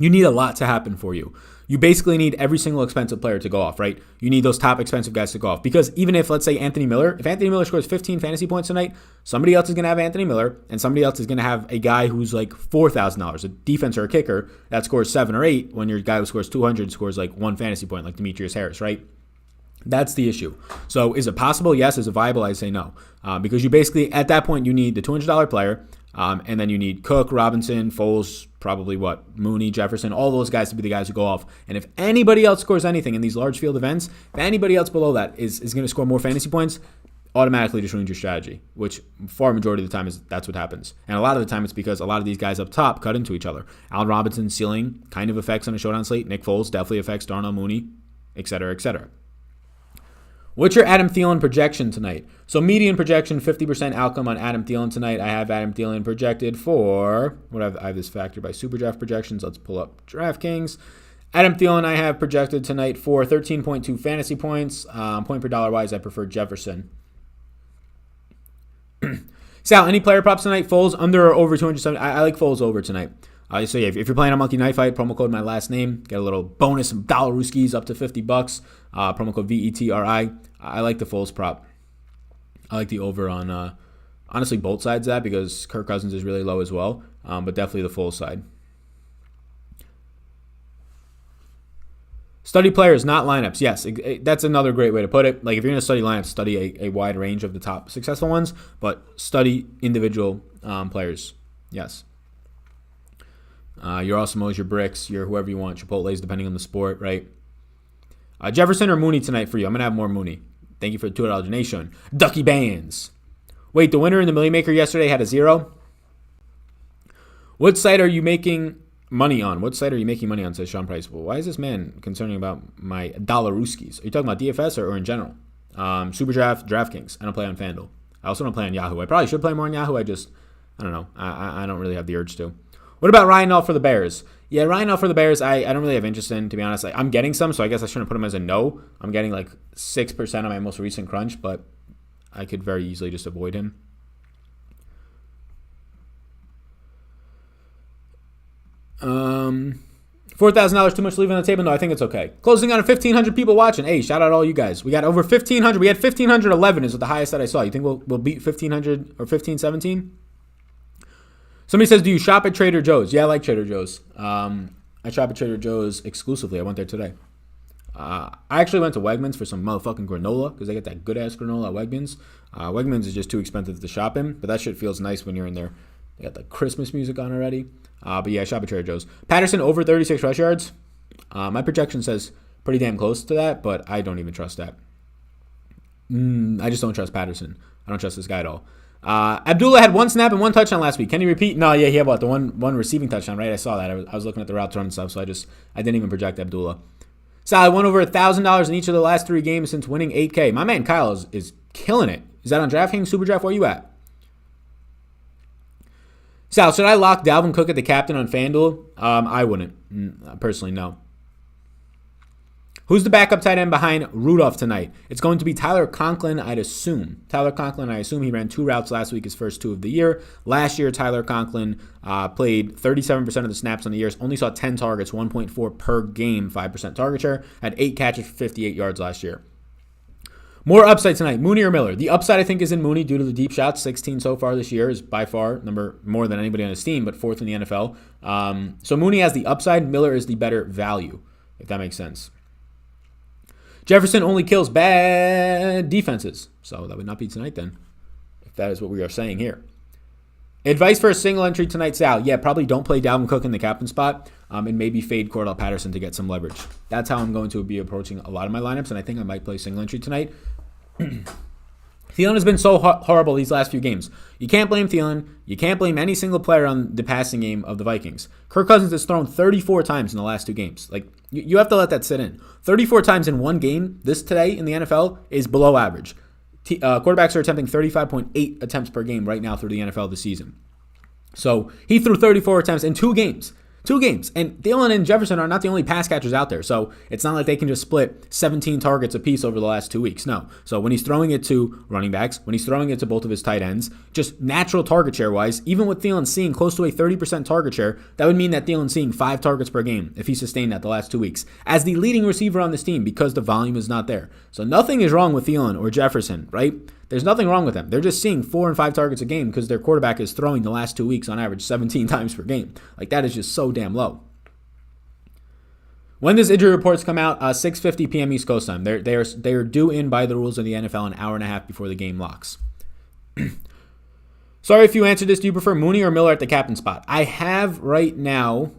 you need a lot to happen for you. You basically need every single expensive player to go off, right? You need those top expensive guys to go off. Because even if, let's say, if Anthony Miller scores 15 fantasy points tonight, somebody else is going to have Anthony Miller, and somebody else is going to have a guy who's like $4,000, a defense or a kicker that scores 7 or 8, when your guy who scores 200 scores like 1 fantasy point, like Demetrius Harris, right? That's the issue. So is it possible? Yes. Is it viable? I say no. Because you basically, at that point, you need the $200 player, and then you need Cook, Robinson, Foles, probably Mooney, Jefferson, all those guys to be the guys who go off. And if anybody else scores anything in these large field events, if anybody else below that is going to score more fantasy points, automatically just ruins your strategy, which far majority of the time is that's what happens. And a lot of the time it's because a lot of these guys up top cut into each other. Allen Robinson's ceiling kind of affects on a showdown slate. Nick Foles definitely affects Darnell Mooney, et cetera, et cetera. What's your Adam Thielen projection tonight? So median projection, 50% outcome on Adam Thielen tonight. I have Adam Thielen projected for, I have this factor by Superdraft projections. Let's pull up DraftKings. Adam Thielen I have projected tonight for 13.2 fantasy points. Point per dollar wise, I prefer Jefferson. Sal, any player props tonight? Foles under or over 270? I like Foles over tonight. So yeah, if you're playing a Monkey Knife Fight, promo code my last name, get a little bonus, some dollar Ruskies up to $50. Promo code VETRI. I like the Foles prop. I like the over on honestly both sides of that because Kirk Cousins is really low as well, but definitely the Foles side. Study players, not lineups. Yes, that's another great way to put it. Like if you're going to study lineups, study a wide range of the top successful ones, but study individual players. Yes. Your Osmos, your Bricks, your whoever you want, Chipotle's, depending on the sport, right? Jefferson or Mooney tonight for you? I'm going to have more Mooney. Thank you for the $2 donation. Ducky Bands. Wait, the winner in the Millie Maker yesterday had a 0? What site are you making money on? What site are you making money on, says Sean Price. Well, why is this man concerning about my dollar Ruskies? Are you talking about DFS or in general? Superdraft, DraftKings. I don't play on FanDuel. I also don't play on Yahoo. I probably should play more on Yahoo. I don't know. I don't really have the urge to. What about Ryan Nall for the Bears? Yeah, Ryan Nall for the Bears, I don't really have interest in, to be honest. I'm getting some, so I guess I shouldn't put him as a no. I'm getting like 6% on my most recent crunch, but I could very easily just avoid him. $4,000 too much to leave on the table? No, I think it's okay. Closing on 1,500 people watching. Hey, shout out all you guys. We got over 1,500. We had 1,511 is the highest that I saw. You think we'll beat 1,500 or 1,517? Somebody says, do you shop at Trader Joe's? Yeah, I like Trader Joe's. I shop at Trader Joe's exclusively. I went there today. I actually went to Wegmans for some motherfucking granola because they get that good-ass granola at Wegmans. Wegmans is just too expensive to shop in, but that shit feels nice when you're in there. They got the Christmas music on already. But yeah, I shop at Trader Joe's. Patterson over 36 rush yards. My projection says pretty damn close to that, but I don't even trust that. I just don't trust Patterson. I don't trust this guy at all. Abdullah had 1 snap and 1 touchdown last week. Can he repeat? No, yeah, he had what? The one receiving touchdown, right? I saw that. I was looking at the routes run and stuff, so I didn't even project Abdullah. Sal, won over $1,000 in each of the last 3 games since winning $8K. My man Kyle is killing it. Is that on DraftKings, Superdraft? Where are you at? Sal, should I lock Dalvin Cook at the captain on FanDuel? I wouldn't. Personally, no. Who's the backup tight end behind Rudolph tonight? It's going to be Tyler Conklin, I'd assume. Tyler Conklin, I assume he ran 2 routes last week, his first 2 of the year. Last year, Tyler Conklin played 37% of the snaps on the years, only saw 10 targets, 1.4 per game, 5% target share, had 8 catches for 58 yards last year. More upside tonight, Mooney or Miller? The upside, I think, is in Mooney due to the deep shots. 16 so far this year is by far more than anybody on his team, but 4th in the NFL. So Mooney has the upside. Miller is the better value, if that makes sense. Jefferson only kills bad defenses. So that would not be tonight then, if that is what we are saying here. Advice for a single entry tonight, Sal. Yeah, probably don't play Dalvin Cook in the captain spot and maybe fade Cordell Patterson to get some leverage. That's how I'm going to be approaching a lot of my lineups, and I think I might play single entry tonight. Thielen has been so horrible these last few games. You can't blame Thielen. You can't blame any single player on the passing game of the Vikings. Kirk Cousins has thrown 34 times in the last 2 games. Like, you have to let that sit in. 34 times in 1 game today in the NFL is below average. Quarterbacks are attempting 35.8 attempts per game right now through the NFL this season. So he threw 34 attempts in 2 games. 2 games. And Thielen and Jefferson are not the only pass catchers out there. So it's not like they can just split 17 targets apiece over the last 2 weeks. No. So when he's throwing it to running backs, when he's throwing it to both of his tight ends, just natural target share wise, even with Thielen seeing close to a 30% target share, that would mean that Thielen's seeing 5 targets per game if he sustained that the last 2 weeks as the leading receiver on this team because the volume is not there. So nothing is wrong with Thielen or Jefferson, right? There's nothing wrong with them. They're just seeing 4 and 5 targets a game because their quarterback is throwing the last 2 weeks on average 17 times per game. Like, that is just so damn low. When does injury reports come out? 6:50 p.m. East Coast time. They are due in by the rules of the NFL an hour and a half before the game locks. Sorry if you answered this. Do you prefer Mooney or Miller at the captain spot? I have right now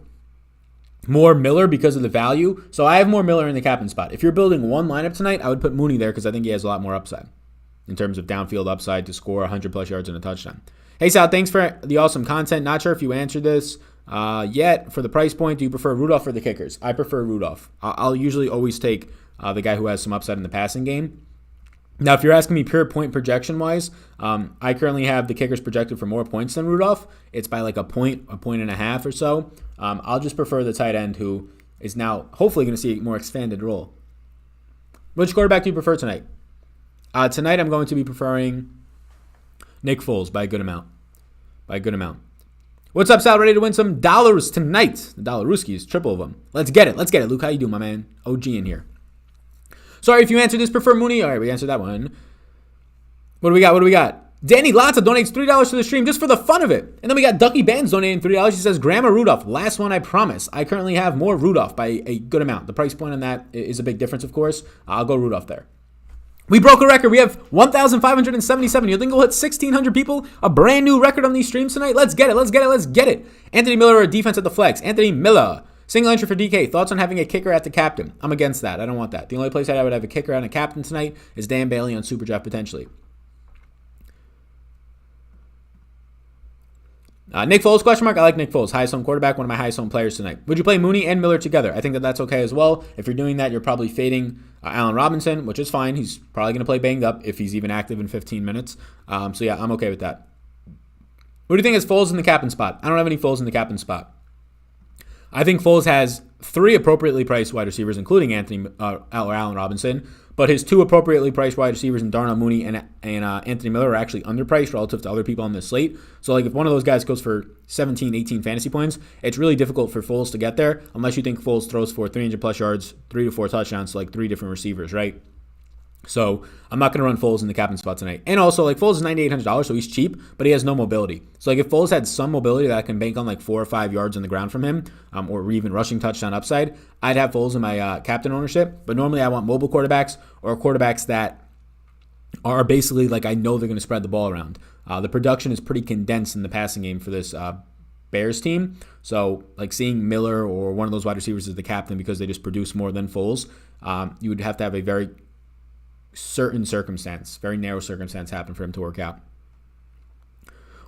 more Miller because of the value. So I have more Miller in the captain spot. If you're building one lineup tonight, I would put Mooney there because I think he has a lot more upside in terms of downfield upside to score 100 plus yards and a touchdown. Hey Sal, thanks for the awesome content. Not sure if you answered this yet. For the price point, do you prefer Rudolph or the kickers? I prefer Rudolph. I'll usually always take the guy who has some upside in the passing game. Now, if you're asking me pure point projection-wise, I currently have the kickers projected for more points than Rudolph. It's by like a point and a half or so. I'll just prefer the tight end who is now hopefully going to see a more expanded role. Which quarterback do you prefer tonight? Tonight, I'm going to be preferring Nick Foles by a good amount. What's up, Sal? Ready to win some dollars tonight? The Dollarooskies, triple of them. Let's get it. Luke, how you doing, my man? OG in here. Sorry if you answered this. Prefer Mooney. All right, we answered that one. What do we got? Danny Lotta donates $3 to the stream just for the fun of it. And then we got Ducky Bands donating $3. He says, Grandma Rudolph. Last one, I promise. I currently have more Rudolph by a good amount. The price point on that is a big difference, of course. I'll go Rudolph there. We broke a record. We have 1,577. You think we'll hit 1,600 people? A brand new record on these streams tonight? Let's get it. Anthony Miller or defense at the flex? Anthony Miller. Single entry for DK. Thoughts on having a kicker at the captain? I'm against that. I don't want that. The only place I would have a kicker and a captain tonight is Dan Bailey on Super Draft potentially. Nick Foles, question mark. I like Nick Foles. Highest owned quarterback, one of my highest owned players tonight. Would you play Mooney and Miller together? I think that's okay as well. If you're doing that, you're probably fading Allen Robinson, which is fine. He's probably going to play banged up if he's even active in 15 minutes. So yeah, I'm okay with that. What do you think is Foles in the captain spot? I don't have any Foles in the captain spot. I think Foles has 3 appropriately priced wide receivers, including Allen Robinson, but his 2 appropriately priced wide receivers in Darnell Mooney and Anthony Miller are actually underpriced relative to other people on this slate. So like if one of those guys goes for 17, 18 fantasy points, it's really difficult for Foles to get there unless you think Foles throws for 300 plus yards, 3 to 4 touchdowns to like 3 different receivers, right? So I'm not going to run Foles in the captain spot tonight. And also, like, Foles is $9,800, so he's cheap, but he has no mobility. So, like, if Foles had some mobility that I can bank on, like, 4 or 5 yards on the ground from him, or even rushing touchdown upside, I'd have Foles in my captain ownership. But normally I want mobile quarterbacks or quarterbacks that are basically, like, I know they're going to spread the ball around. The production is pretty condensed in the passing game for this Bears team. So, like, seeing Miller or one of those wide receivers as the captain because they just produce more than Foles, you would have to have a very certain circumstance, very narrow circumstance happen for him to work out.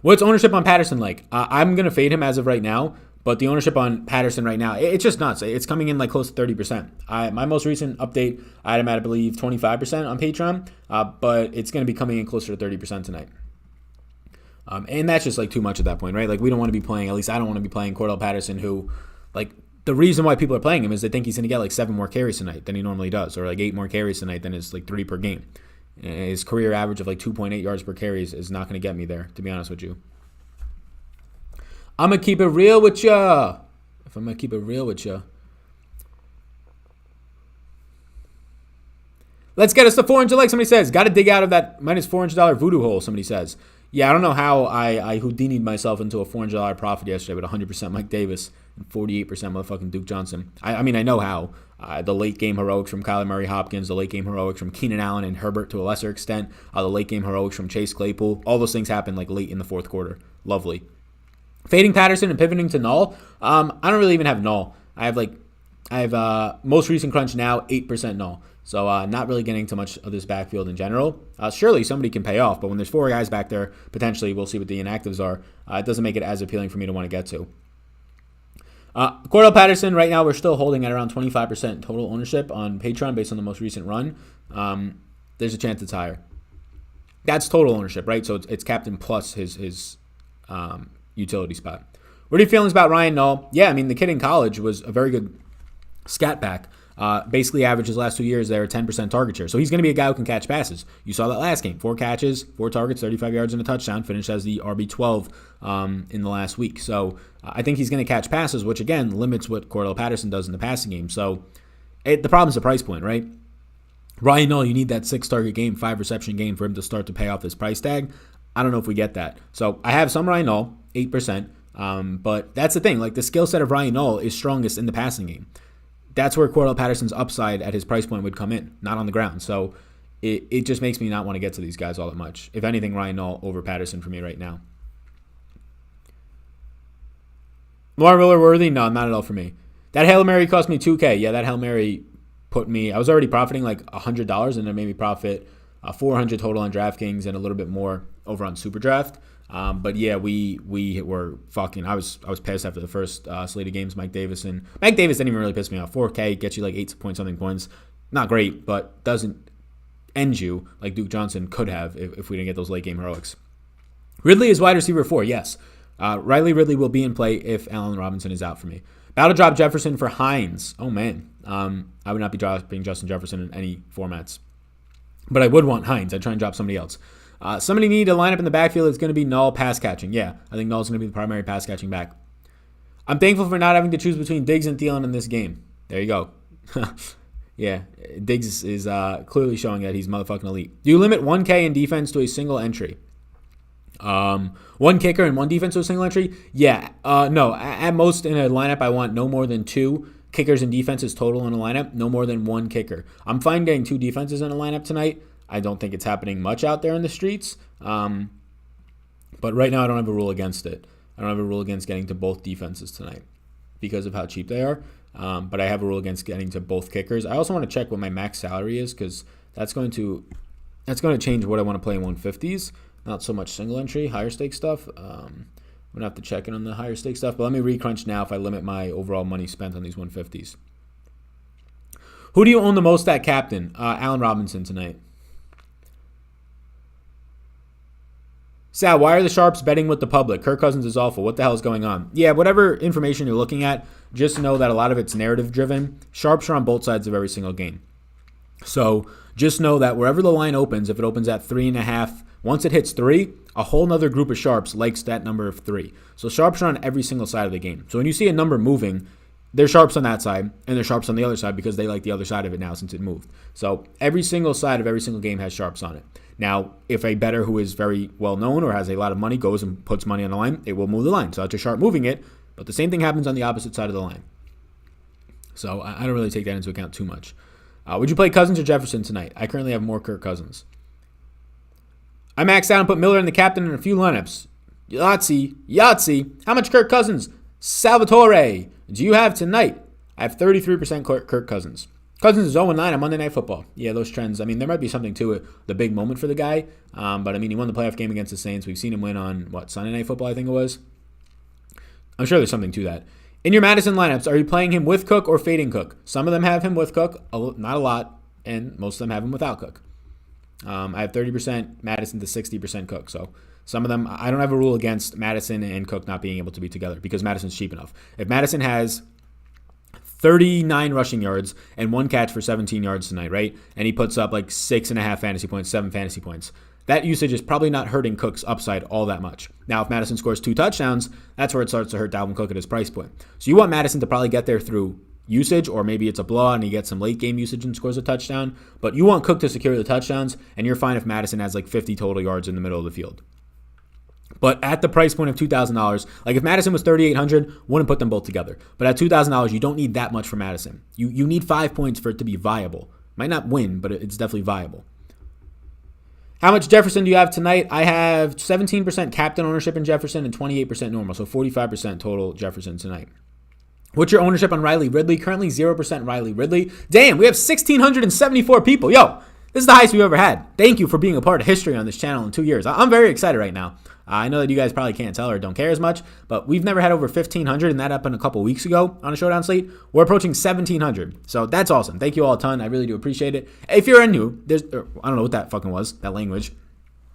What's ownership on Patterson like? I'm going to fade him as of right now, but the ownership on Patterson right now, it's just nuts. It's coming in like close to 30%. My most recent update, I had him at, I believe, 25% on Patreon, but it's going to be coming in closer to 30% tonight. And that's just like too much at that point, right? Like we don't want to be playing, at least I don't want to be playing Cordell Patterson, who, like, the reason why people are playing him is they think he's going to get like 7 more carries tonight than he normally does, or like 8 more carries tonight than his like 3 per game. His career average of like 2.8 yards per carry is not going to get me there, to be honest with you. I'm going to keep it real with ya. Let's get us to 400 likes, somebody says. Got to dig out of that minus $400 voodoo hole, somebody says. Yeah, I don't know how I Houdini'd myself into a $400 profit yesterday with 100% Mike Davis and 48% motherfucking Duke Johnson. I mean, I know how. The late game heroics from Kyler Murray Hopkins, the late game heroics from Keenan Allen and Herbert to a lesser extent, the late game heroics from Chase Claypool. All those things happen like late in the fourth quarter. Lovely. Fading Patterson and pivoting to null. I don't really even have null. I have most recent crunch now 8% null. So not really getting to much of this backfield in general. Surely somebody can pay off, but when there's 4 guys back there, potentially we'll see what the inactives are. It doesn't make it as appealing for me to want to get to. Cordell Patterson, right now we're still holding at around 25% total ownership on Patreon based on the most recent run. There's a chance it's higher. That's total ownership, right? So it's captain plus his utility spot. What are your feelings about Ryan Null? Yeah, I mean, the kid in college was a very good scat back. Basically averaged his last 2 years there, 10% target share. So he's going to be a guy who can catch passes. You saw that last game. 4 catches, 4 targets, 35 yards and a touchdown. Finished as the RB12 in the last week. So I think he's going to catch passes, which again limits what Cordell Patterson does in the passing game. So the problem is the price point, right? Ryan Null, you need that 6-target game, 5-reception game for him to start to pay off this price tag. I don't know if we get that. So I have some Ryan Null, 8%. But that's the thing. Like the skill set of Ryan Null is strongest in the passing game. that's where Cordell Patterson's upside at his price point would come in, not on the ground. So it just makes me not want to get to these guys all that much. If anything, Ryan Nall over Patterson for me right now. Lamar Miller worthy? No, not at all for me. That Hail Mary cost me $2K. Yeah, that Hail Mary put me, I was already profiting like $100, and it made me profit $400 total on DraftKings and a little bit more over on SuperDraft. But yeah, we were fucking. I was pissed after the first slate of games. Mike Davis didn't even really piss me off. 4K gets you like 8 point something points. Not great, but doesn't end you like Duke Johnson could have if we didn't get those late game heroics. Ridley is wide receiver 4. Yes, Riley Ridley will be in play if Allen Robinson is out for me. Battle drop Jefferson for Hines. Oh man, I would not be dropping Justin Jefferson in any formats, but I would want Hines. I'd try and drop somebody else. Somebody need to line up in the backfield. It's going to be Null pass catching. Yeah, I think Null's going to be the primary pass catching back. I'm thankful for not having to choose between Diggs and Thielen in this game. There you go. Yeah, Diggs is clearly showing that he's motherfucking elite. Do you limit 1K in defense to a single entry? One kicker and one defense to a single entry? Yeah. No, at most in a lineup, I want no more than 2 kickers and defenses total in a lineup. No more than 1 kicker. I'm fine getting 2 defenses in a lineup tonight. I don't think it's happening much out there in the streets. But right now I don't have a rule against it. I don't have a rule against getting to both defenses tonight because of how cheap they are. But I have a rule against getting to both kickers. I also want to check what my max salary is because that's going to change what I want to play in 150s. Not so much single entry, higher stake stuff. I'm going to have to check in on the higher stake stuff. But let me recrunch now if I limit my overall money spent on these 150s. Who do you own the most at captain? Allen Robinson tonight. Sal, why are the Sharps betting with the public? Kirk Cousins is awful. What the hell is going on? Yeah, whatever information you're looking at, just know that a lot of it's narrative driven. Sharps are on both sides of every single game. So just know that wherever the line opens, if it opens at 3.5, once it hits 3, a whole nother group of Sharps likes that number of 3. So Sharps are on every single side of the game. So when you see a number moving, they're Sharps on that side, and they're Sharps on the other side because they like the other side of it now since it moved. So every single side of every single game has Sharps on it. Now, if a bettor who is very well known or has a lot of money goes and puts money on the line, it will move the line. So it's a Sharp moving it, but the same thing happens on the opposite side of the line. So I don't really take that into account too much. Would you play Cousins or Jefferson tonight? I currently have more Kirk Cousins. I maxed out and put Miller in the captain in a few lineups. Yahtzee. How much Kirk Cousins? Salvatore. Do you have tonight? I have 33% Kirk Cousins. Cousins is 0-9 on Monday Night Football. Yeah, those trends. I mean, there might be something to it, the big moment for the guy. But, I mean, he won the playoff game against the Saints. We've seen him win on, Sunday Night Football, I think it was. I'm sure there's something to that. In your Madison lineups, are you playing him with Cook or fading Cook? Some of them have him with Cook, not a lot, and most of them have him without Cook. I have 30% Madison to 60% Cook. So some of them, I don't have a rule against Madison and Cook not being able to be together because Madison's cheap enough. If Madison has 39 rushing yards and 1 catch for 17 yards tonight, right? And he puts up like 6.5 fantasy points, 7 fantasy points. That usage is probably not hurting Cook's upside all that much. Now, if Madison scores 2 touchdowns, that's where it starts to hurt Dalvin Cook at his price point. So you want Madison to probably get there through usage, or maybe it's a blowout and he gets some late game usage and scores a touchdown. But you want Cook to secure the touchdowns, and you're fine if Madison has like 50 total yards in the middle of the field. But at the price point of $2,000, like if Madison was $3,800, wouldn't put them both together. But at $2,000, you don't need that much for Madison. You need 5 points for it to be viable. Might not win, but it's definitely viable. How much Jefferson do you have tonight? I have 17% captain ownership in Jefferson and 28% normal, so 45% total Jefferson tonight. What's your ownership on Riley Ridley? Currently 0% Riley Ridley. Damn, we have 1,674 people. Yo, this is the highest we've ever had. Thank you for being a part of history on this channel in 2 years. I'm very excited right now. I know that you guys probably can't tell or don't care as much, but we've never had over 1,500, and that happened a couple weeks ago on a Showdown Slate. We're approaching 1,700, so that's awesome. Thank you all a ton. I really do appreciate it. If you're new, I don't know what that fucking was, that language.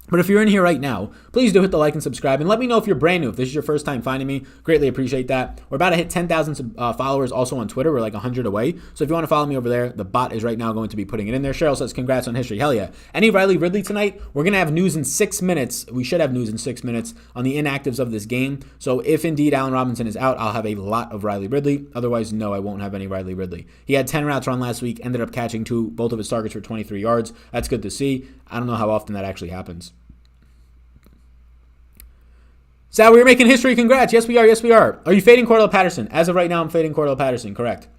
But if you're in here right now, please do hit the like and subscribe. And let me know if you're brand new. If this is your first time finding me, greatly appreciate that. We're about to hit 10,000 followers also on Twitter. We're like 100 away. So if you want to follow me over there, the bot is right now going to be putting it in there. Cheryl says, congrats on history. Hell yeah. Any Riley Ridley tonight? We're going to have news in 6 minutes. We should have news in 6 minutes on the inactives of this game. So if indeed Allen Robinson is out, I'll have a lot of Riley Ridley. Otherwise, no, I won't have any Riley Ridley. He had 10 routes run last week, ended up catching both of his targets for 23 yards. That's good to see. I don't know how often that actually happens. Sal, we're making history. Congrats. Yes, we are. Yes, we are. Are you fading Cordell Patterson? As of right now, I'm fading Cordell Patterson. Correct.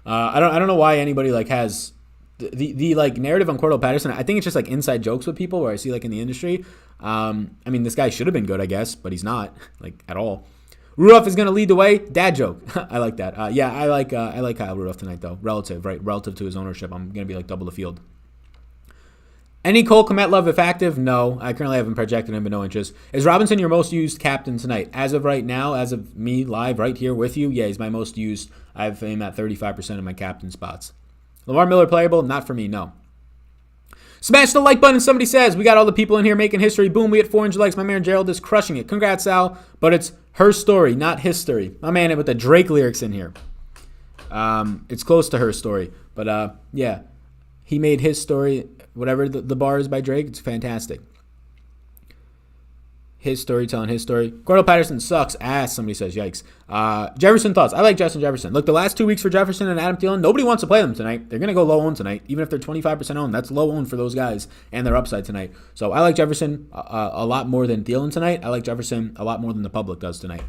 I don't know why anybody like has the like narrative on Cordell Patterson. I think it's just like inside jokes with people where I see like in the industry. I mean, this guy should have been good, I guess, but he's not like at all. Rudolph is going to lead the way. Dad joke. I like that. Yeah, I like Kyle Rudolph tonight though. Relative to his ownership, I'm going to be like double the field. Any Cole Kmet love if active? No. I currently haven't projected him, but no interest. Is Robinson your most used captain tonight? As of right now, as of me live right here with you, yeah, he's my most used. I have him at 35% of my captain spots. Lamar Miller playable? Not for me, no. Smash the like button. Somebody says, we got all the people in here making history. Boom, we hit 400 likes. My man Gerald is crushing it. Congrats, Al. But it's her story, not his story. My man with the Drake lyrics in here. It's close to her story. But, yeah, he made his story. Whatever the bar is by Drake, it's fantastic. His story telling his story. Cordell Patterson sucks ass, somebody says. Yikes. Jefferson thoughts. I like Justin Jefferson. Look, the last 2 weeks for Jefferson and Adam Thielen, nobody wants to play them tonight. They're going to go low owned tonight. Even if they're 25% owned, that's low owned for those guys and their upside tonight. So I like Jefferson a lot more than Thielen tonight. I like Jefferson a lot more than the public does tonight.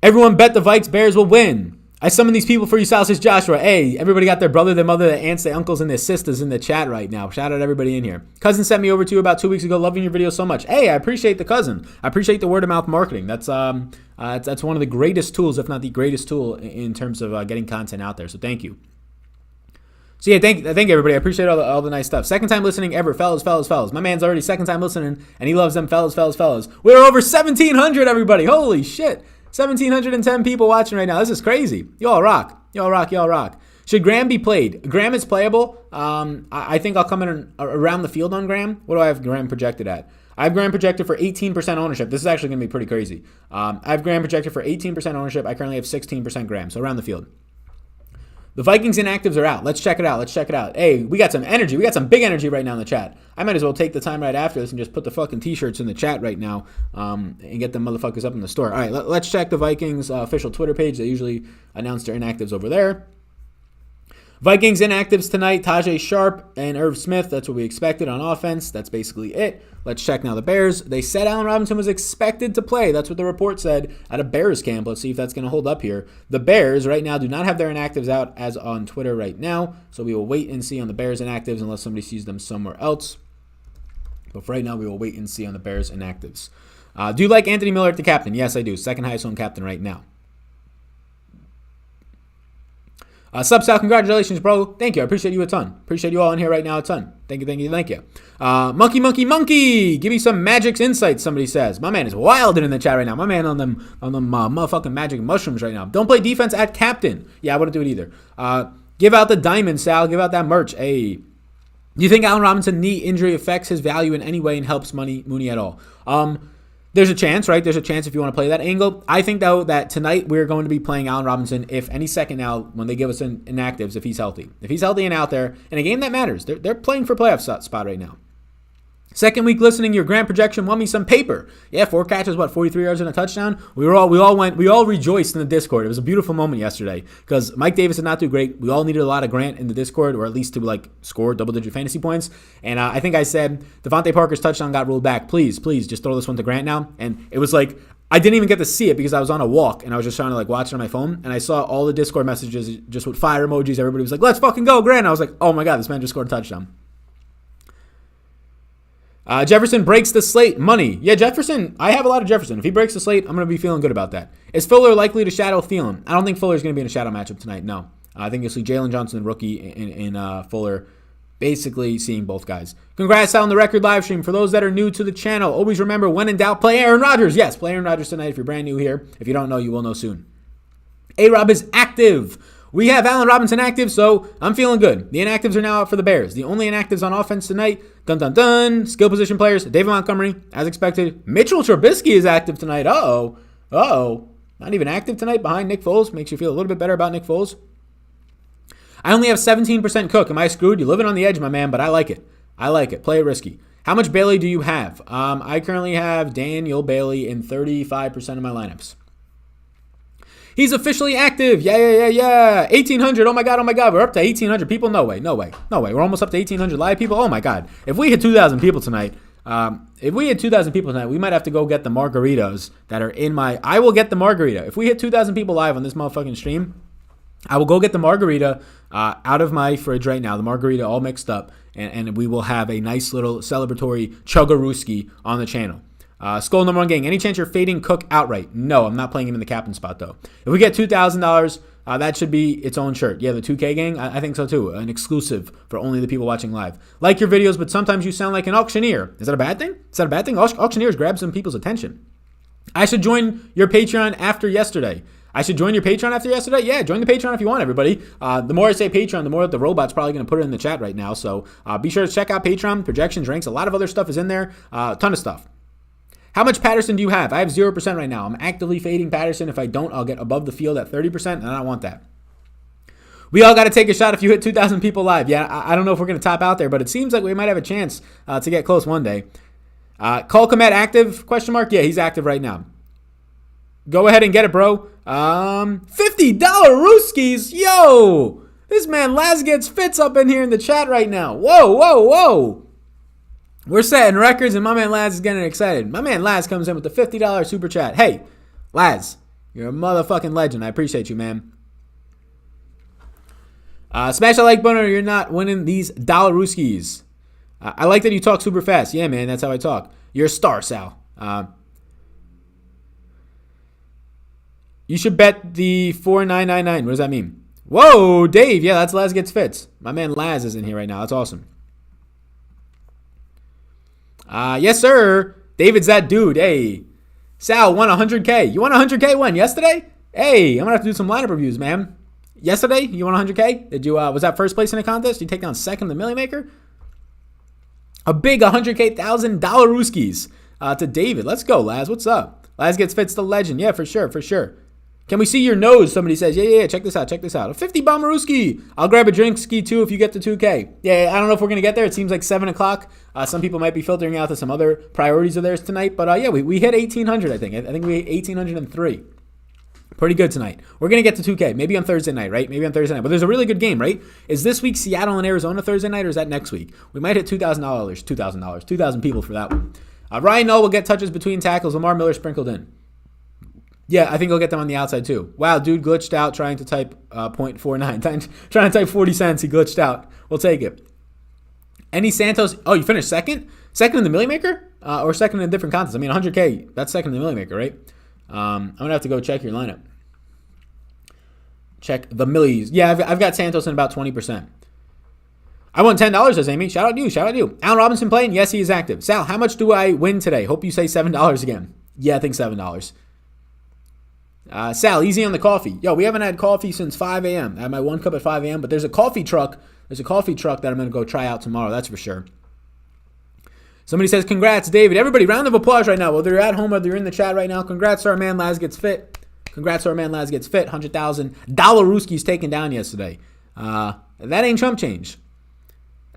Everyone bet the Vikes Bears will win. I summon these people for you, says Joshua. Hey, everybody got their brother, their mother, their aunts, their uncles, and their sisters in the chat right now. Shout out everybody in here. Cousin sent me over to you about 2 weeks ago. Loving your video so much. Hey, I appreciate the cousin. I appreciate the word of mouth marketing. That's one of the greatest tools, if not the greatest tool, in terms of getting content out there. So thank you. So yeah, thank everybody. I appreciate all the nice stuff. Second time listening ever, fellas. My man's already second time listening, and he loves them, fellas. We're over 1,700, everybody. Holy shit. 1,710 people watching right now. This is crazy. Y'all rock. Should Graham be played? Graham is playable. I think I'll come in around the field on Graham. What do I have Graham projected at? I have Graham projected for 18% ownership. This is actually going to be pretty crazy. I have Graham projected for 18% ownership. I currently have 16% Graham, so around the field. The Vikings inactives are out. Let's check it out. Hey, we got some energy. We got some big energy right now in the chat. I might as well take the time right after this and just put the fucking t-shirts in the chat right now and get them motherfuckers up in the store. All right, let's check the Vikings official Twitter page. They usually announce their inactives over there. Vikings inactives tonight, Tajay Sharp and Irv Smith. That's what we expected on offense. That's basically it. Let's check now the Bears. They said Allen Robinson was expected to play. That's what the report said at a Bears camp. Let's see if that's going to hold up here. The Bears right now do not have their inactives out as on Twitter right now. So we will wait and see on the Bears inactives unless somebody sees them somewhere else. But for right now, we will wait and see on the Bears inactives. Do you like Anthony Miller at the captain? Yes, I do. Second highest owned captain right now. Sal, congratulations, bro. Thank you. I appreciate you a ton. Appreciate you all in here right now a ton. Thank you. Monkey. Give me some Magic's insights, somebody says. My man is wilding in the chat right now. My man on them motherfucking magic mushrooms right now. Don't play defense at captain. Yeah, I wouldn't do it either. Give out the diamond, Sal. Give out that merch. Hey. Do you think Allen Robinson knee injury affects his value in any way and helps Mooney at all? There's a chance, right? There's a chance if you want to play that angle. I think, though, that tonight we're going to be playing Allen Robinson if any second now when they give us inactives, if he's healthy. If he's healthy and out there, in a game that matters, they're playing for playoff spot right now. Second week listening, your grand projection won me some paper. Yeah, 4 catches, 43 yards and a touchdown. We all rejoiced in the Discord. It was a beautiful moment yesterday because Mike Davis did not do great. We all needed a lot of Grant in the Discord, or at least to score double-digit fantasy points. And I think I said Devontae Parker's touchdown got ruled back. Please, just throw this one to Grant now. And it was I didn't even get to see it because I was on a walk and I was just trying to watch it on my phone. And I saw all the Discord messages just with fire emojis. Everybody was like, "Let's fucking go, Grant!" I was like, "Oh my god, this man just scored a touchdown." Jefferson breaks the slate. Money. Yeah, Jefferson. I have a lot of Jefferson. If he breaks the slate, I'm going to be feeling good about that. Is Fuller likely to shadow Thielen? I don't think Fuller's going to be in a shadow matchup tonight. No. I think you'll see Jalen Johnson, rookie, in Fuller, basically seeing both guys. Congrats on the record live stream. For those that are new to the channel, always remember, when in doubt, play Aaron Rodgers. Yes, play Aaron Rodgers tonight if you're brand new here. If you don't know, you will know soon. A-Rob is active. We have Allen Robinson active, so I'm feeling good. The inactives are now out for the Bears. The only inactives on offense tonight, skill position players, David Montgomery, as expected. Mitchell Trubisky is active tonight. Uh-oh. Not even active tonight behind Nick Foles. Makes you feel a little bit better about Nick Foles. I only have 17% Cook. Am I screwed? You're living on the edge, my man, but I like it. Play it risky. How much Bailey do you have? I currently have Daniel Bailey in 35% of my lineups. He's officially active. Yeah. 1,800. Oh my God. We're up to 1,800 people. No way. We're almost up to 1,800 live people. Oh my God. If we hit 2,000 people tonight, If we hit 2,000 people tonight, we might have to go get the margaritas that are in my... I will get the margarita. If we hit 2,000 people live on this motherfucking stream, I will go get the margarita out of my fridge right now, the margarita all mixed up, and we will have a nice little celebratory chuggarooski on the channel. Skull number 1 gang. Any chance you're fading Cook outright? No, I'm not playing him in the captain spot, though. If we get $2,000, that should be its own shirt. Yeah, the 2K gang, I think so, too. An exclusive for only the people watching live. Like your videos, but sometimes you sound like an auctioneer. Is that a bad thing? Is that a bad thing? Auctioneers grab some people's attention. I should join your Patreon after yesterday. Yeah, join the Patreon if you want, everybody. The more I say Patreon, the more the robot's probably going to put it in the chat right now. So be sure to check out Patreon, projections, ranks. A lot of other stuff is in there. A ton of stuff. How much Patterson do you have? I have 0% right now. I'm actively fading Patterson. If I don't, I'll get above the field at 30%, and I don't want that. We all got to take a shot if you hit 2,000 people live. Yeah, I don't know if we're going to top out there, but it seems like we might have a chance to get close one day. Cole Kmet active? Question mark? Yeah, he's active right now. Go ahead and get it, bro. $50 Rooskies. Yo, this man Laz gets fits up in here in the chat right now. Whoa. We're setting records, and my man Laz is getting excited. My man Laz comes in with the $50 super chat. Hey, Laz, you're a motherfucking legend. I appreciate you, man. Smash that like button or you're not winning these $Rooskies. I like that you talk super fast. Yeah, man, that's how I talk. You're a star, Sal. You should bet the 4999. What does that mean? Whoa, Dave. Yeah, that's Laz Gets Fits. My man Laz is in here right now. That's awesome. Yes, sir. David's that dude. Hey, Sal won 100K. You won 100K when? Yesterday? Hey, I'm going to have to do some lineup reviews, man. Yesterday, you won 100K? Did you, was that first place in a contest? You take down second in the Millie Maker? A big 100K $1,000 Rooskies to David. Let's go, Laz. What's up? Laz Gets Fits the legend. Yeah, for sure. Can we see your nose? Somebody says, yeah. Check this out. A 50 Bomberooski. I'll grab a drink ski too if you get to 2K. Yeah, I don't know if we're going to get there. It seems like 7 o'clock. Some people might be filtering out to some other priorities of theirs tonight. But yeah, we hit 1,800, I think. I think we hit 1,803. Pretty good tonight. We're going to get to 2K. Maybe on Thursday night, right? But there's a really good game, right? Is this week Seattle and Arizona Thursday night, or is that next week? We might hit $2,000. 2,000 people for that one. Ryan Null will get touches between tackles. Lamar Miller sprinkled in. Yeah, I think he'll get them on the outside too. Wow, dude glitched out trying to type 0.49. Trying to type 40 cents. He glitched out. We'll take it. Any Santos? Oh, you finished second? Second in the Millie Maker? Or second in a different contest? I mean, 100K, that's second in the Millie Maker, right? I'm going to have to go check your lineup. Check the Millies. Yeah, I've got Santos in about 20%. I won $10, says Amy. Shout out you. Allen Robinson playing? Yes, he is active. Sal, how much do I win today? Hope you say $7 again. Yeah, I think $7. Sal, easy on the coffee. Yo, we haven't had coffee since 5 a.m. I had my 1 cup at 5 a.m., but there's a coffee truck. That I'm going to go try out tomorrow. That's for sure. Somebody says, congrats, David. Everybody, round of applause right now. Whether you're at home, whether you're in the chat right now. Congrats to our man Laz Gets Fit. $100,000 Rooskies taken down yesterday. That ain't chump change.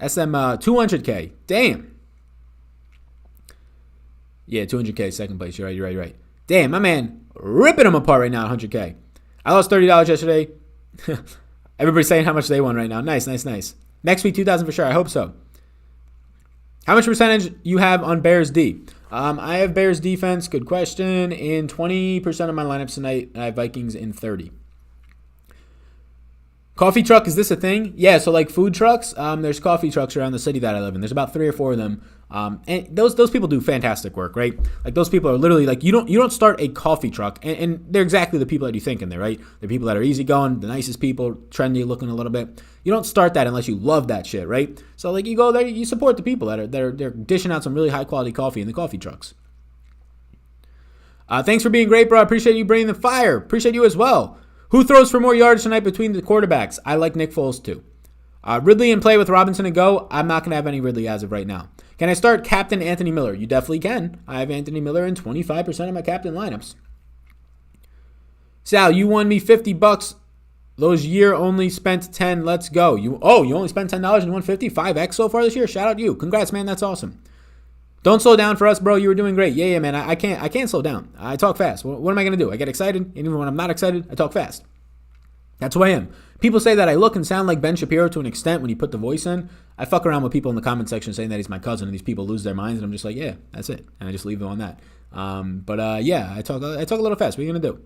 SM 200K. Damn. Yeah, 200K, second place. You're right. Damn, my man ripping them apart right now at 100K. I lost $30 yesterday. Everybody's saying how much they won right now. Nice. Next week, 2,000 for sure. I hope so. How much percentage you have on Bears D? I have Bears defense. Good question. In 20% of my lineups tonight, I have Vikings in 30. Coffee truck, is this a thing? Yeah, so like food trucks, there's coffee trucks around the city that I live in. There's about 3 or 4 of them. And those people do fantastic work, right? Like those people are literally like, you don't start a coffee truck, and they're exactly the people that you think in there, right? They're people that are easygoing, the nicest people, trendy looking a little bit. You don't start that unless you love that shit, right? So like you go there, you support the people that are they're dishing out some really high quality coffee in the coffee trucks. Thanks for being great, bro. I appreciate you bringing the fire. Appreciate you as well. Who throws for more yards tonight between the quarterbacks? I like Nick Foles too. Ridley in play with Robinson and go. I'm not going to have any Ridley as of right now. Can I start Captain Anthony Miller? You definitely can. I have Anthony Miller in 25% of my captain lineups. Sal, you won me $50. Those year only spent 10. Let's go. You only spent $10 and won 50. 5x so far this year. Shout out to you. Congrats, man. That's awesome. Don't slow down for us, bro. You were doing great. Yeah, man. I can't slow down. I talk fast. What am I going to do? I get excited. And even when I'm not excited, I talk fast. That's who I am. People say that I look and sound like Ben Shapiro to an extent when you put the voice in. I fuck around with people in the comment section saying that he's my cousin, and these people lose their minds, and I'm just like, yeah, that's it. And I just leave them on that. Yeah, I talk a little fast. What are you going to do?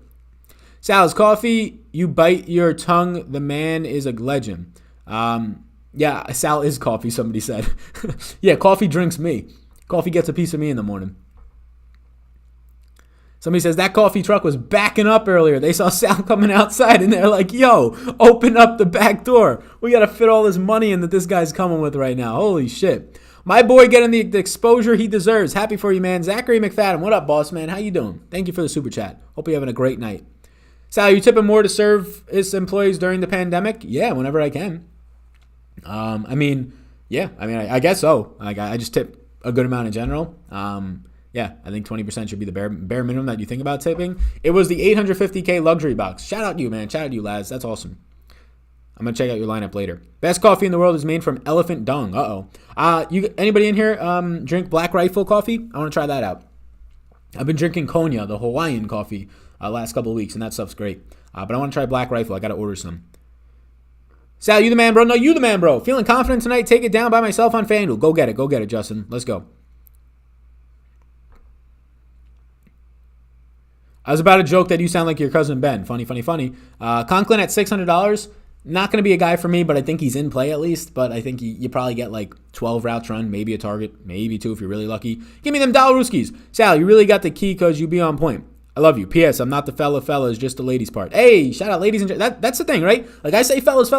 Sal's coffee, you bite your tongue. The man is a legend. Yeah, Sal is coffee, somebody said. Yeah, coffee drinks me. Coffee gets a piece of me in the morning. Somebody says that coffee truck was backing up earlier. They saw Sal coming outside and they're like, yo, open up the back door. We got to fit all this money in that this guy's coming with right now. Holy shit. My boy getting the exposure he deserves. Happy for you, man. Zachary McFadden. What up, boss, man? How you doing? Thank you for the super chat. Hope you're having a great night. Sal, you tipping more to serve his employees during the pandemic? Yeah, whenever I can. I guess so. I just tip a good amount in general. Yeah, I think 20% should be the bare minimum that you think about tipping. It was the 850K luxury box. Shout out to you, man. Shout out to you, Laz. That's awesome. I'm going to check out your lineup later. Best coffee in the world is made from elephant dung. Anybody in here drink Black Rifle coffee? I want to try that out. I've been drinking Konya, the Hawaiian coffee, last couple of weeks, and that stuff's great. But I want to try Black Rifle. I got to order some. Sal, you the man, bro? No, you the man, bro. Feeling confident tonight? Take it down by myself on FanDuel. Go get it, Justin. Let's go. I was about to joke that you sound like your cousin Ben. Funny. Conklin at $600. Not going to be a guy for me, but I think he's in play at least. But I think you probably get like 12 routes run, maybe a target, maybe 2 if you're really lucky. Give me them Dollarooskies. Sal, you really got the key because you be on point. I love you. P.S. I'm not the fellas, just the ladies part. Hey, shout out ladies and that's the thing, right? Like I say fellas,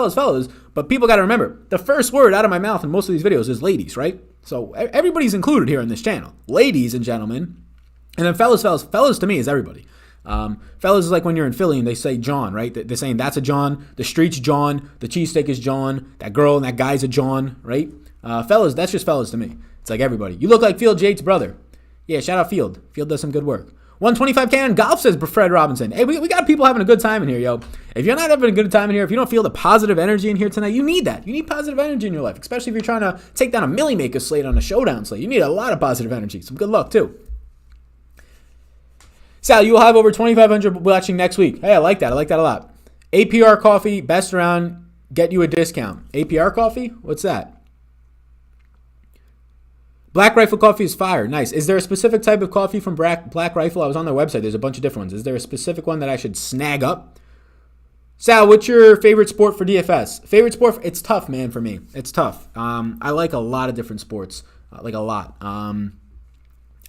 but people got to remember, the first word out of my mouth in most of these videos is ladies, right? So everybody's included here on this channel. Ladies and gentlemen. And then fellas to me is everybody. Fellas is like when you're in Philly and they say John, right? They're saying that's a John, the street's John, the cheesesteak is John, that girl and that guy's a John, right? Fellas, that's just fellas to me. It's like everybody. You look like Field Jade's brother. Yeah, shout out Field. Field does some good work. 125K on golf, says Fred Robinson. Hey, we got people having a good time in here, yo. If you're not having a good time in here, if you don't feel the positive energy in here tonight, you need that. You need positive energy in your life, especially if you're trying to take down a Millie Maker slate on a showdown slate. You need a lot of positive energy. Some good luck, too. Sal, you will have over 2,500 watching next week. Hey, I like that. I like that a lot. APR coffee, best around, get you a discount. APR coffee? What's that? Black Rifle coffee is fire. Nice. Is there a specific type of coffee from Black Rifle? I was on their website. There's a bunch of different ones. Is there a specific one that I should snag up? Sal, what's your favorite sport for DFS? Favorite sport? It's tough, man, for me. It's tough. I like a lot of different sports. Like a lot.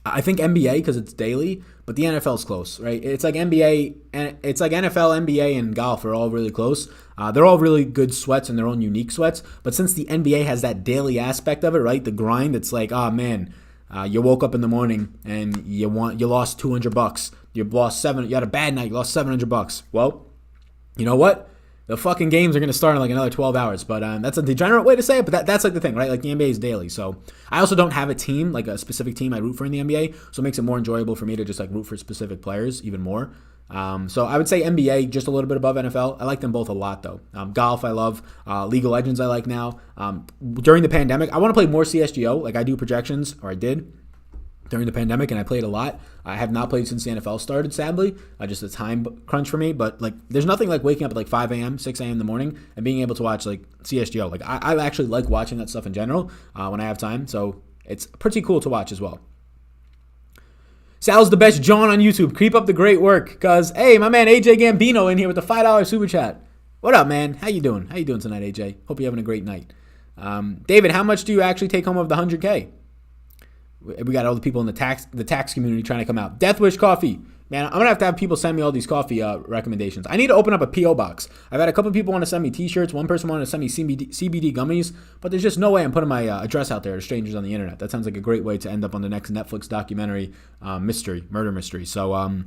I think NBA because it's daily, but the NFL's close, right? It's like NBA, and it's like NFL, NBA, and golf are all really close. They're all really good sweats and their own unique sweats. But since the NBA has that daily aspect of it, right? The grind, it's like, oh man, you woke up in the morning and you lost $200. You had a bad night, you lost $700. Well, you know what? The fucking games are going to start in like another 12 hours. But that's a degenerate way to say it, but that's like the thing, right? Like the NBA is daily. So I also don't have a team, like a specific team I root for in the NBA. So it makes it more enjoyable for me to just like root for specific players even more. So I would say NBA just a little bit above NFL. I like them both a lot though. Golf I love. League of Legends I like now. During the pandemic, I want to play more CSGO. Like I do projections, or I did during the pandemic, and I played a lot. I have not played since the NFL started, sadly. Just a time crunch for me. But like, there's nothing like waking up at like 5 a.m., 6 a.m. in the morning and being able to watch like CSGO. Like I actually like watching that stuff in general when I have time. So it's pretty cool to watch as well. Sal's the best John on YouTube. Keep up the great work. Because, hey, my man AJ Gambino in here with the $5 super chat. What up, man? How you doing? How you doing tonight, AJ? Hope you're having a great night. David, how much do you actually take home of the 100K? We got all the people in the tax community trying to come out. Death Wish Coffee. Man, I'm going to have people send me all these coffee recommendations. I need to open up a P.O. box. I've had a couple people want to send me t-shirts. One person wanted to send me CBD gummies. But there's just no way I'm putting my address out there to strangers on the internet. That sounds like a great way to end up on the next Netflix documentary murder mystery. So,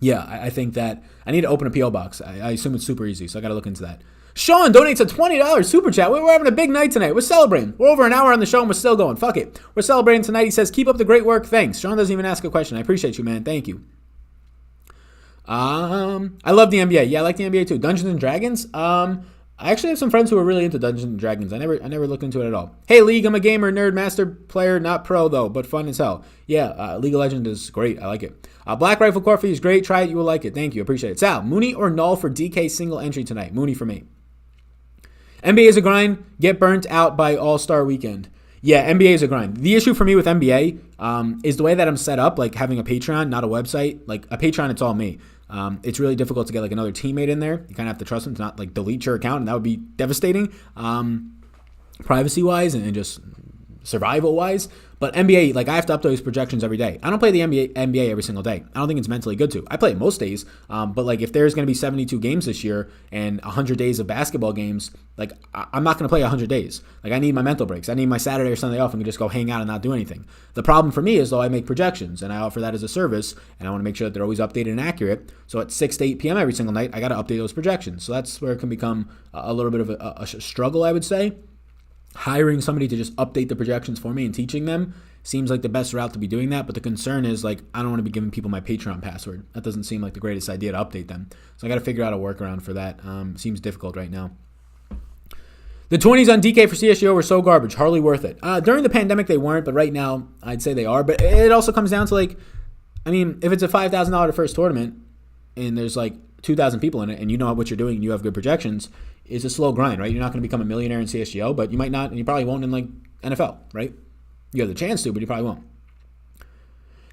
yeah, I think that I need to open a P.O. box. I assume it's super easy, so I got to look into that. Sean donates a $20 super chat. We're having a big night tonight. We're celebrating. We're over an hour on the show and we're still going. Fuck it. We're celebrating tonight. He says, keep up the great work. Thanks. Sean doesn't even ask a question. I appreciate you, man. Thank you. I love the NBA. Yeah, I like the NBA too. Dungeons and Dragons. I actually have some friends who are really into Dungeons and Dragons. I never looked into it at all. Hey, League, I'm a gamer, nerd, master player, not pro though, but fun as hell. Yeah, League of Legends is great. I like it. Black Rifle Coffee is great. Try it. You will like it. Thank you. Appreciate it. Sal, Mooney or Null for DK single entry tonight? Mooney for me. NBA is a grind. Get burnt out by All-Star Weekend. Yeah, NBA is a grind. The issue for me with NBA is the way that I'm set up, like having a Patreon, not a website. Like a Patreon, it's all me. It's really difficult to get like another teammate in there. You kind of have to trust them to not like delete your account, and that would be devastating, privacy-wise and just survival-wise. But NBA, like I have to update those projections every day. I don't play the NBA every single day. I don't think it's mentally good to. I play it most days, but like if there's going to be 72 games this year and 100 days of basketball games, like I'm not going to play 100 days. Like I need my mental breaks. I need my Saturday or Sunday off and can just go hang out and not do anything. The problem for me is though I make projections and I offer that as a service, and I want to make sure that they're always updated and accurate. So at 6 to 8 p.m. every single night, I got to update those projections. So that's where it can become a little bit of a struggle, I would say. Hiring somebody to just update the projections for me and teaching them seems like the best route to be doing that. But the concern is like I don't want to be giving people my Patreon password. That doesn't seem like the greatest idea to update them. So I got to figure out a workaround for that. Seems difficult right now. The 20s on DK for CSGO were so garbage, hardly worth it. During the pandemic they weren't, but right now I'd say they are. But it also comes down to like, I mean, if it's a $5,000 first tournament and there's like 2,000 people in it and you know what you're doing and you have good projections, it's a slow grind, right? You're not going to become a millionaire in CSGO, but you might not, and you probably won't in like NFL, right? You have the chance to, but you probably won't.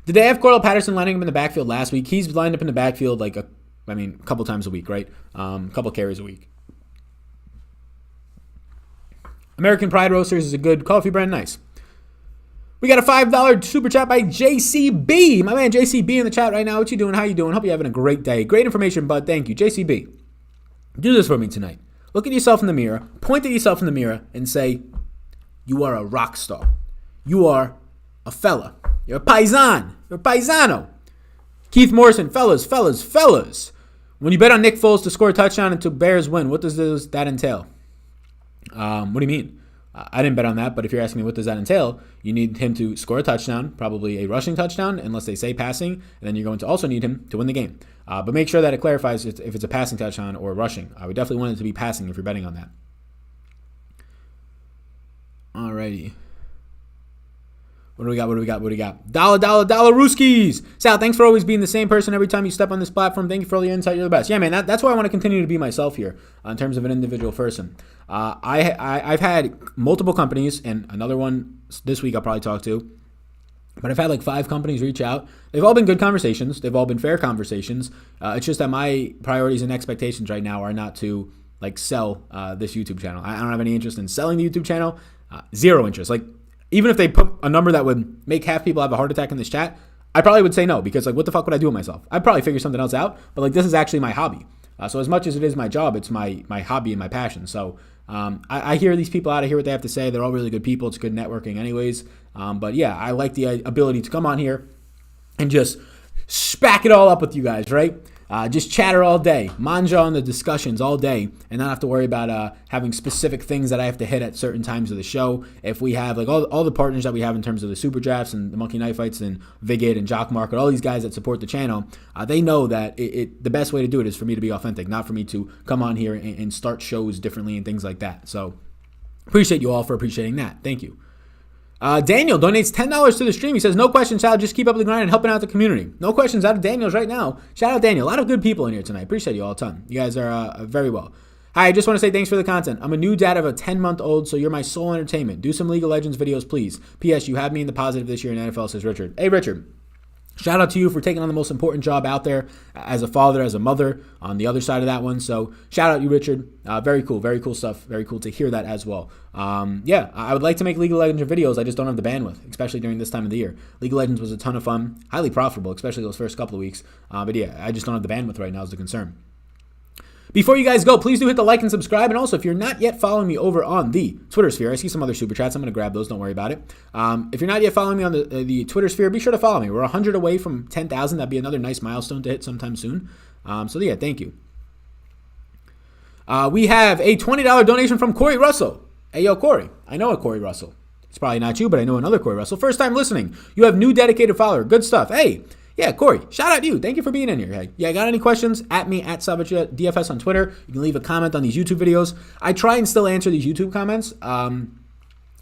Did they have Cordell Patterson lining up in the backfield last week? He's lined up in the backfield like a couple times a week, right? A couple carries a week. American Pride Roasters is a good coffee brand. Nice. We got a $5 super chat by JCB. My man JCB in the chat right now. What you doing? How you doing? Hope you're having a great day. Great information, bud. Thank you. JCB, do this for me tonight. Look at yourself in the mirror. Point at yourself in the mirror and say, you are a rock star. You are a fella. You're a paisan. You're a paisano. Keith Morrison, fellas. When you bet on Nick Foles to score a touchdown and to Bears win, what does that entail? What do you mean? I didn't bet on that, but if you're asking me what does that entail, you need him to score a touchdown, probably a rushing touchdown, unless they say passing, and then you're going to also need him to win the game. But make sure that it clarifies if it's a passing touchdown or rushing. I would definitely want it to be passing if you're betting on that. Alrighty. What do we got? Dollar Rooskies. Sal, thanks for always being the same person every time you step on this platform. Thank you for all your insight. You're the best. Yeah, man, that's why I want to continue to be myself here in terms of an individual person. I've had multiple companies, and another one this week I'll probably talk to. But I've had like 5 companies reach out. They've all been good conversations. They've all been fair conversations. It's just that my priorities and expectations right now are not to like sell this YouTube channel. I don't have any interest in selling the YouTube channel. Zero interest. Like, even if they put a number that would make half people have a heart attack in this chat, I probably would say no, because like what the fuck would I do with myself? I'd probably figure something else out, but like this is actually my hobby. So as much as it is my job, it's my hobby and my passion. So I hear these people out. I hear what they have to say. They're all really good people. It's good networking anyways. But yeah, I like the ability to come on here and just spack it all up with you guys, right? Just chatter all day, manja on the discussions all day, and not have to worry about having specific things that I have to hit at certain times of the show. If we have like all the partners that we have in terms of the Super Drafts and the Monkey Knife Fights and Vigid and Jock Market, all these guys that support the channel, they know that the best way to do it is for me to be authentic, not for me to come on here and start shows differently and things like that. So appreciate you all for appreciating that. Thank you. Daniel donates $10 to the stream. He says, no questions, Sal. Just keep up the grind and helping out the community. No questions out of Daniel's right now. Shout out Daniel. A lot of good people in here tonight. Appreciate you all a ton. You guys are very well. Hi, I just want to say thanks for the content. I'm a new dad of a 10-month-old, so you're my sole entertainment. Do some League of Legends videos, please. P.S. You have me in the positive this year in NFL, says Richard. Hey, Richard. Shout out to you for taking on the most important job out there as a father, as a mother on the other side of that one. So shout out you, Richard. Very cool stuff. Very cool to hear that as well. Yeah, I would like to make League of Legends videos. I just don't have the bandwidth, especially during this time of the year. League of Legends was a ton of fun, highly profitable, especially those first couple of weeks. But yeah, I just don't have the bandwidth right now is the concern. Before you guys go, please do hit the like and subscribe. And also, if you're not yet following me over on the Twitter sphere, I see some other super chats. I'm going to grab those. Don't worry about it. If you're not yet following me on the Twitter sphere, be sure to follow me. We're 100 away from 10,000. That'd be another nice milestone to hit sometime soon. So yeah, thank you. We have a $20 donation from Corey Russell. Hey, yo, Corey. I know a Corey Russell. It's probably not you, but I know another Corey Russell. First time listening. You have new dedicated follower. Good stuff. Hey, Yeah, Corey, shout out to you. Thank you for being in here. Hey, yeah, got any questions? At me, at DFS on Twitter. You can leave a comment on these YouTube videos. I try and still answer these YouTube comments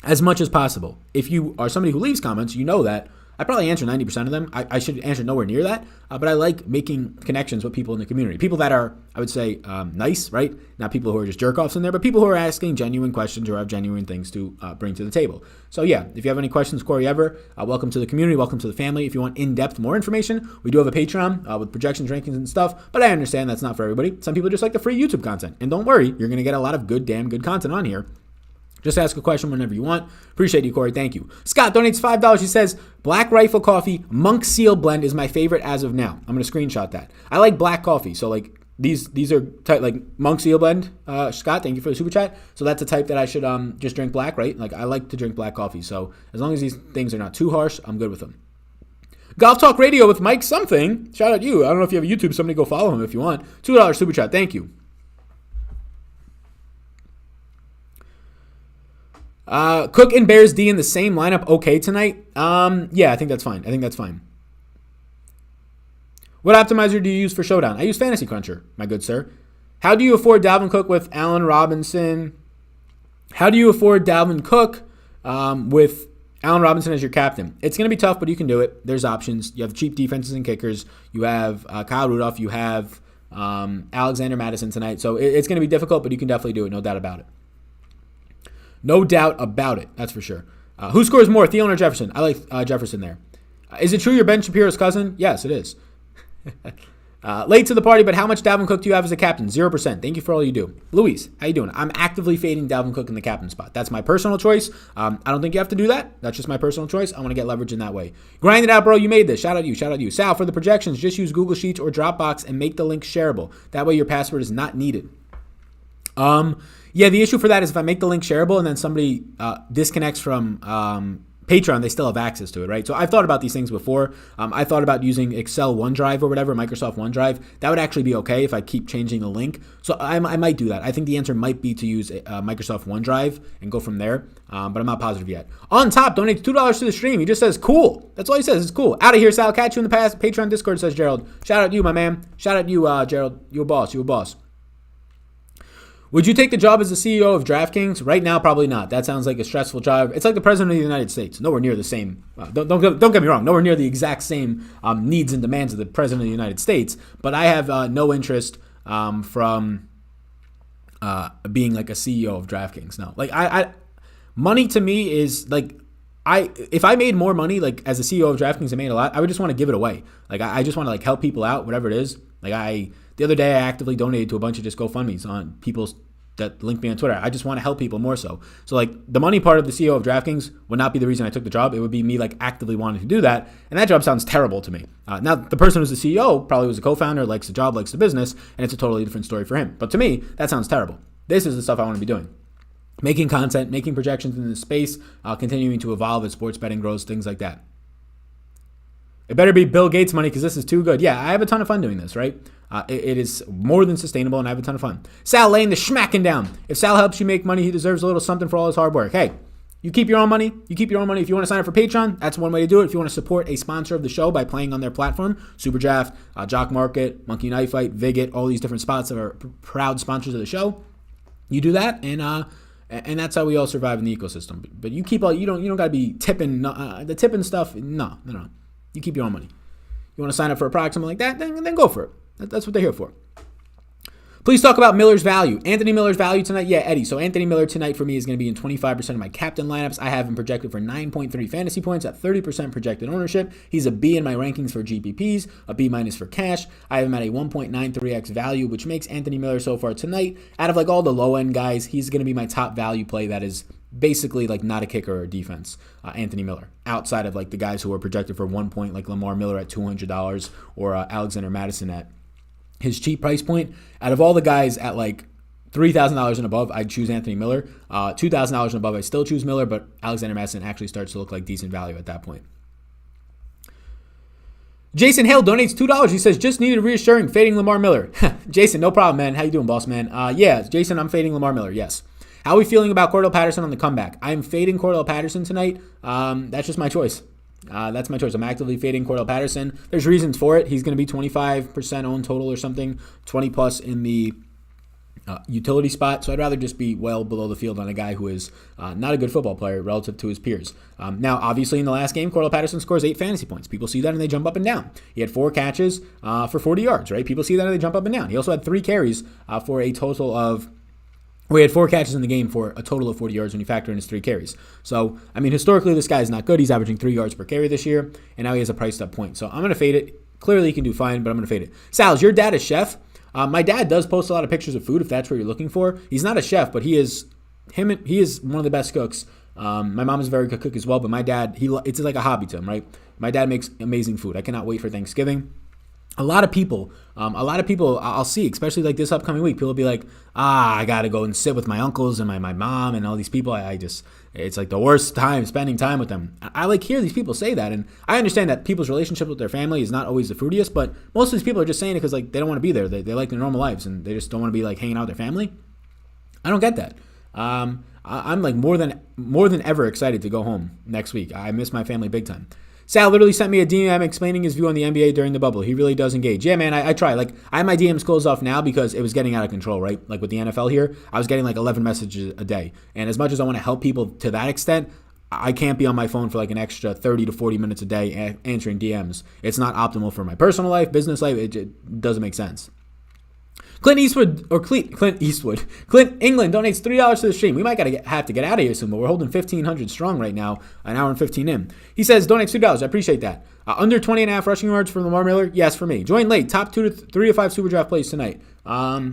as much as possible. If you are somebody who leaves comments, you know that I probably answer 90% of them. I should answer nowhere near that, but I like making connections with people in the community. People that are, I would say, nice, right? Not people who are just jerk-offs in there, but people who are asking genuine questions or have genuine things to bring to the table. So yeah, if you have any questions, Corey Ever, welcome to the community, welcome to the family. If you want in-depth more information, we do have a Patreon with projections, rankings, and stuff, but I understand that's not for everybody. Some people just like the free YouTube content. And don't worry, you're going to get a lot of damn good content on here. Just ask a question whenever you want. Appreciate you, Corey. Thank you. Scott donates $5. He says, Black Rifle Coffee Monk Seal Blend is my favorite as of now. I'm going to screenshot that. I like black coffee. So, like, these are type, like Monk Seal Blend. Scott, thank you for the super chat. So that's a type that I should just drink black, right? Like, I like to drink black coffee. So as long as these things are not too harsh, I'm good with them. Golf Talk Radio with Mike something. Shout out to you. I don't know if you have a YouTube. Somebody go follow him if you want. $2 super chat. Thank you. Cook and Bears D in the same lineup okay tonight? Yeah, I think that's fine. What optimizer do you use for Showdown? I use Fantasy Cruncher, my good sir. How do you afford Dalvin Cook with Allen Robinson? How do you afford Dalvin Cook with Allen Robinson as your captain? It's going to be tough, but you can do it. There's options. You have cheap defenses and kickers. You have Kyle Rudolph. You have Alexander Madison tonight. So it's going to be difficult, but you can definitely do it. No doubt about it. No doubt about it. That's for sure. Who scores more, Thielen or Jefferson? I like Jefferson there. Is it true you're Ben Shapiro's cousin? Yes, it is. Late to the party, but how much Dalvin Cook do you have as a captain? 0%. Thank you for all you do. Luis, how you doing? I'm actively fading Dalvin Cook in the captain spot. That's my personal choice. I don't think you have to do that. That's just my personal choice. I want to get leverage in that way. Grind it out, bro. You made this. Shout out to you. Shout out to you. Sal, for the projections, just use Google Sheets or Dropbox and make the link shareable. That way your password is not needed. Yeah, the issue for that is if I make the link shareable and then somebody disconnects from Patreon, they still have access to it, right? So I've thought about these things before. I thought about using Excel OneDrive or whatever, Microsoft OneDrive. That would actually be okay if I keep changing the link. So I might do that. I think the answer might be to use Microsoft OneDrive and go from there, but I'm not positive yet. On top, donates $2 to the stream. He just says, cool. That's all he says. It's cool. Out of here, Sal. Catch you in the past. Patreon Discord, says Gerald. Shout out to you, my man. Shout out to you, Gerald. You a boss. You a boss. Would you take the job as the CEO of DraftKings? Right now, probably not. That sounds like a stressful job. It's like the president of the United States. Nowhere near the same. Don't get me wrong. Nowhere near the exact same needs and demands of the president of the United States. But I have no interest from being like a CEO of DraftKings. No, like I money to me is like if I made more money like as a CEO of DraftKings, I made a lot. I would just want to give it away. Like I just want to like help people out, whatever it is. Like the other day I actively donated to a bunch of just GoFundMes on people's that link me on Twitter. I just want to help people more so. So like the money part of the CEO of DraftKings would not be the reason I took the job. It would be me like actively wanting to do that. And that job sounds terrible to me. Now the person who's the CEO probably was a co-founder, likes the job, likes the business, and it's a totally different story for him. But to me, that sounds terrible. This is the stuff I want to be doing. Making content, making projections in the space, continuing to evolve as sports betting grows, things like that. It better be Bill Gates money because this is too good. Yeah, I have a ton of fun doing this, right? It is more than sustainable, and I have a ton of fun. Sal laying the schmacking down. If Sal helps you make money, he deserves a little something for all his hard work. Hey, you keep your own money. You keep your own money. If you want to sign up for Patreon, that's one way to do it. If you want to support a sponsor of the show by playing on their platform, Superdraft, Jock Market, Monkey Knife Fight, Viget, all these different spots that are proud sponsors of the show, you do that, and that's how we all survive in the ecosystem. But you keep all you don't got to be tipping the tipping stuff. No. You keep your own money. You want to sign up for a product, something like that, then go for it. That's what they're here for. Please talk about Miller's value. Anthony Miller's value tonight? Yeah, Eddie. So Anthony Miller tonight for me is going to be in 25% of my captain lineups. I have him projected for 9.3 fantasy points at 30% projected ownership. He's a B in my rankings for GPPs, a B minus for cash. I have him at a 1.93x value, which makes Anthony Miller so far tonight, out of like all the low end guys, he's going to be my top value play that is basically like not a kicker or a defense, Anthony Miller, outside of like the guys who are projected for 1 point, like Lamar Miller at $200 or Alexander Madison at his cheap price point. Out of all the guys at like $3,000 and above, I'd choose Anthony Miller. $2,000 and above, I still choose Miller, but Alexander Madison actually starts to look like decent value at that point. Jason Hale donates $2. He says, just needed reassuring, fading Lamar Miller. Jason, no problem, man. How you doing, boss man? Yeah, Jason, I'm fading Lamar Miller, yes. How are we feeling about Cordell Patterson on the comeback? I'm fading Cordell Patterson tonight. That's just my choice. That's my choice. I'm actively fading Cordell Patterson. There's reasons for it. He's going to be 25% owned total or something, 20 plus in the utility spot. So I'd rather just be well below the field on a guy who is not a good football player relative to his peers. Now, obviously, in the last game, Cordell Patterson scores 8 fantasy points. People see that and they jump up and down. He had 4 catches for 40 yards, right? People see that and they jump up and down. He also had 3 carries for a total of we had 4 catches in the game for a total of 40 yards when you factor in his 3 carries. So, I mean, historically, this guy is not good. He's averaging 3 yards per carry this year, and now he has a priced up point. So I'm going to fade it. Clearly, he can do fine, but I'm going to fade it. Sal, is your dad a chef? My dad does post a lot of pictures of food if that's what you're looking for. He's not a chef, but he is one of the best cooks. My mom is a very good cook as well, but my dad, it's like a hobby to him, right? My dad makes amazing food. I cannot wait for Thanksgiving. A lot of people I'll see, especially like this upcoming week, people will be like, I got to go and sit with my uncles and my mom and all these people. It's like the worst time spending time with them. I like hear these people say that. And I understand that people's relationship with their family is not always the fruitiest, but most of these people are just saying it because like they don't want to be there. They like their normal lives and they just don't want to be like hanging out with their family. I don't get that. I'm like more than ever excited to go home next week. I miss my family big time. Sal literally sent me a DM explaining his view on the NBA during the bubble. He really does engage. Yeah, man, I try. Like, I have my DMs closed off now because it was getting out of control, right? Like with the NFL here, I was getting like 11 messages a day. And as much as I want to help people to that extent, I can't be on my phone for like an extra 30 to 40 minutes a day answering DMs. It's not optimal for my personal life, business life. It doesn't make sense. Clint England donates $3 to the stream. We might have to get out of here soon, but we're holding 1,500 strong right now, an hour and 15 in. He says, donates $2. I appreciate that. Under 20.5 rushing yards for Lamar Miller? Yes, for me. Join late. Top 3 to 5 Super Draft plays tonight. Yeah,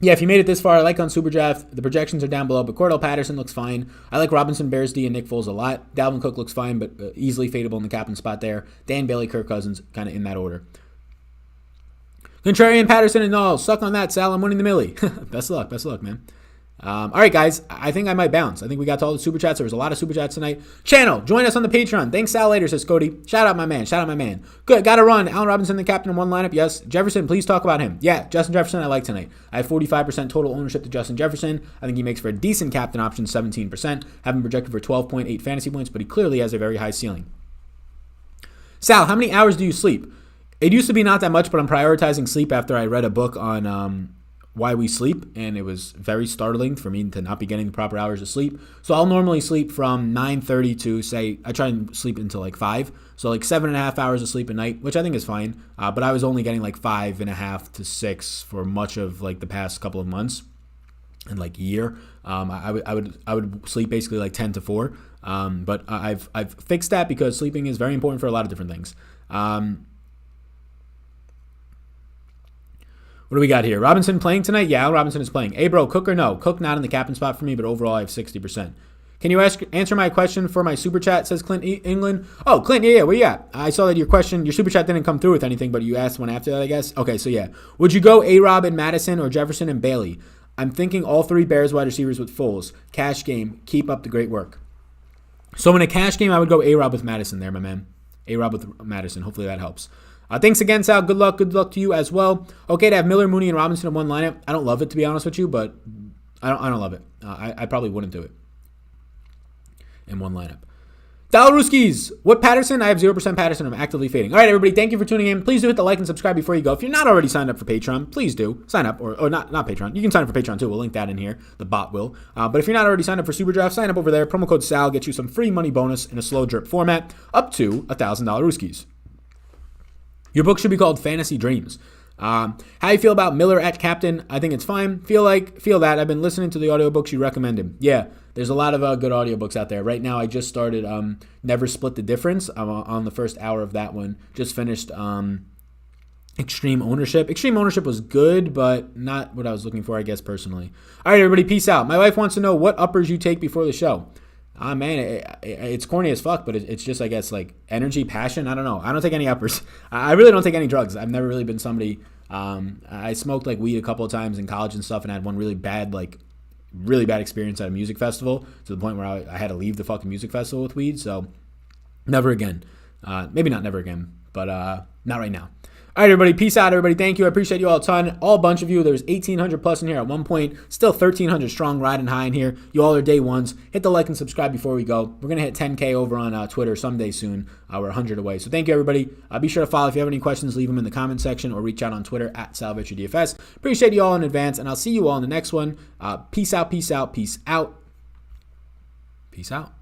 if you made it this far, I like on Super Draft. The projections are down below, but Cordell Patterson looks fine. I like Robinson, Bears D, and Nick Foles a lot. Dalvin Cook looks fine, but easily fadeable in the captain spot there. Dan Bailey, Kirk Cousins, kind of in that order. Contrarian, Patterson, and Knowles. Suck on that, Sal. I'm winning the millie. Best of luck, man. All right, guys. I think I might bounce. I think we got to all the Super Chats. There was a lot of Super Chats tonight. Channel, join us on the Patreon. Thanks, Sal, later, says Cody. Shout out, my man. Good. Got to run. Allen Robinson, the captain in one lineup. Yes. Jefferson, please talk about him. Yeah, Justin Jefferson, I like tonight. I have 45% total ownership to Justin Jefferson. I think he makes for a decent captain option, 17%. Have him projected for 12.8 fantasy points, but he clearly has a very high ceiling. Sal, how many hours do you sleep? It used to be not that much, but I'm prioritizing sleep after I read a book on why we sleep, and it was very startling for me to not be getting the proper hours of sleep. So I'll normally sleep from 9:30 to, say, I try and sleep until like 5. So like 7.5 hours of sleep a night, which I think is fine. But I was only getting like 5.5 to 6 for much of like the past couple of months and like year. I would sleep basically like 10 to 4. But I've fixed that because sleeping is very important for a lot of different things. What do we got here? Robinson playing tonight? Yeah, Allen Robinson is playing. Hey, bro, Cook or no? Cook not in the captain spot for me, but overall I have 60%. Can you answer my question for my Super Chat, says Clint England? Oh, Clint, yeah, where you at? I saw that your Super Chat didn't come through with anything, but you asked one after that, I guess. Okay, so yeah. Would you go A-Rob and Madison or Jefferson and Bailey? I'm thinking all 3 Bears wide receivers with Foles. Cash game. Keep up the great work. So in a cash game, I would go A-Rob with Madison there, my man. A-Rob with Madison. Hopefully that helps. Thanks again, Sal. Good luck to you as well. Okay to have Miller, Mooney, and Robinson in one lineup. I don't love it, to be honest with you, but I don't love it. I probably wouldn't do it in one lineup. Dalaruskis, what Patterson? I have 0% Patterson. I'm actively fading. All right, everybody, thank you for tuning in. Please do hit the like and subscribe before you go. If you're not already signed up for Patreon, please do. Sign up, or not Patreon. You can sign up for Patreon, too. We'll link that in here. The bot will. But if you're not already signed up for Super Draft, sign up over there. Promo code SAL gets you some free money bonus in a slow drip format up to $1,000 Ruskies. Your book should be called Fantasy Dreams. How you feel about Miller at captain? I think it's fine. Feel that. I've been listening to the audiobooks you recommended. Yeah, there's a lot of good audiobooks out there. Right now, I just started Never Split the Difference. I'm on the first hour of that one. Just finished Extreme Ownership. Extreme Ownership was good, but not what I was looking for, I guess, personally. All right, everybody, peace out. My wife wants to know what uppers you take before the show. Man, it's corny as fuck, but it's just, I guess, like energy, passion. I don't know. I don't take any uppers. I really don't take any drugs. I've never really been somebody. I smoked like weed a couple of times in college and stuff, and I had one really bad experience at a music festival to the point where I had to leave the fucking music festival with weed. So never again. Maybe not never again, but not right now. All right, everybody. Peace out, everybody. Thank you. I appreciate you all a ton. All a bunch of you. There's 1,800 plus in here at one point. Still 1,300 strong, riding high in here. You all are day ones. Hit the like and subscribe before we go. We're going to hit 10K over on Twitter someday soon. We're 100 away. So thank you, everybody. Be sure to follow. If you have any questions, leave them in the comment section or reach out on Twitter at Vetri DFS. Appreciate you all in advance, and I'll see you all in the next one. Peace out, peace out, peace out. Peace out.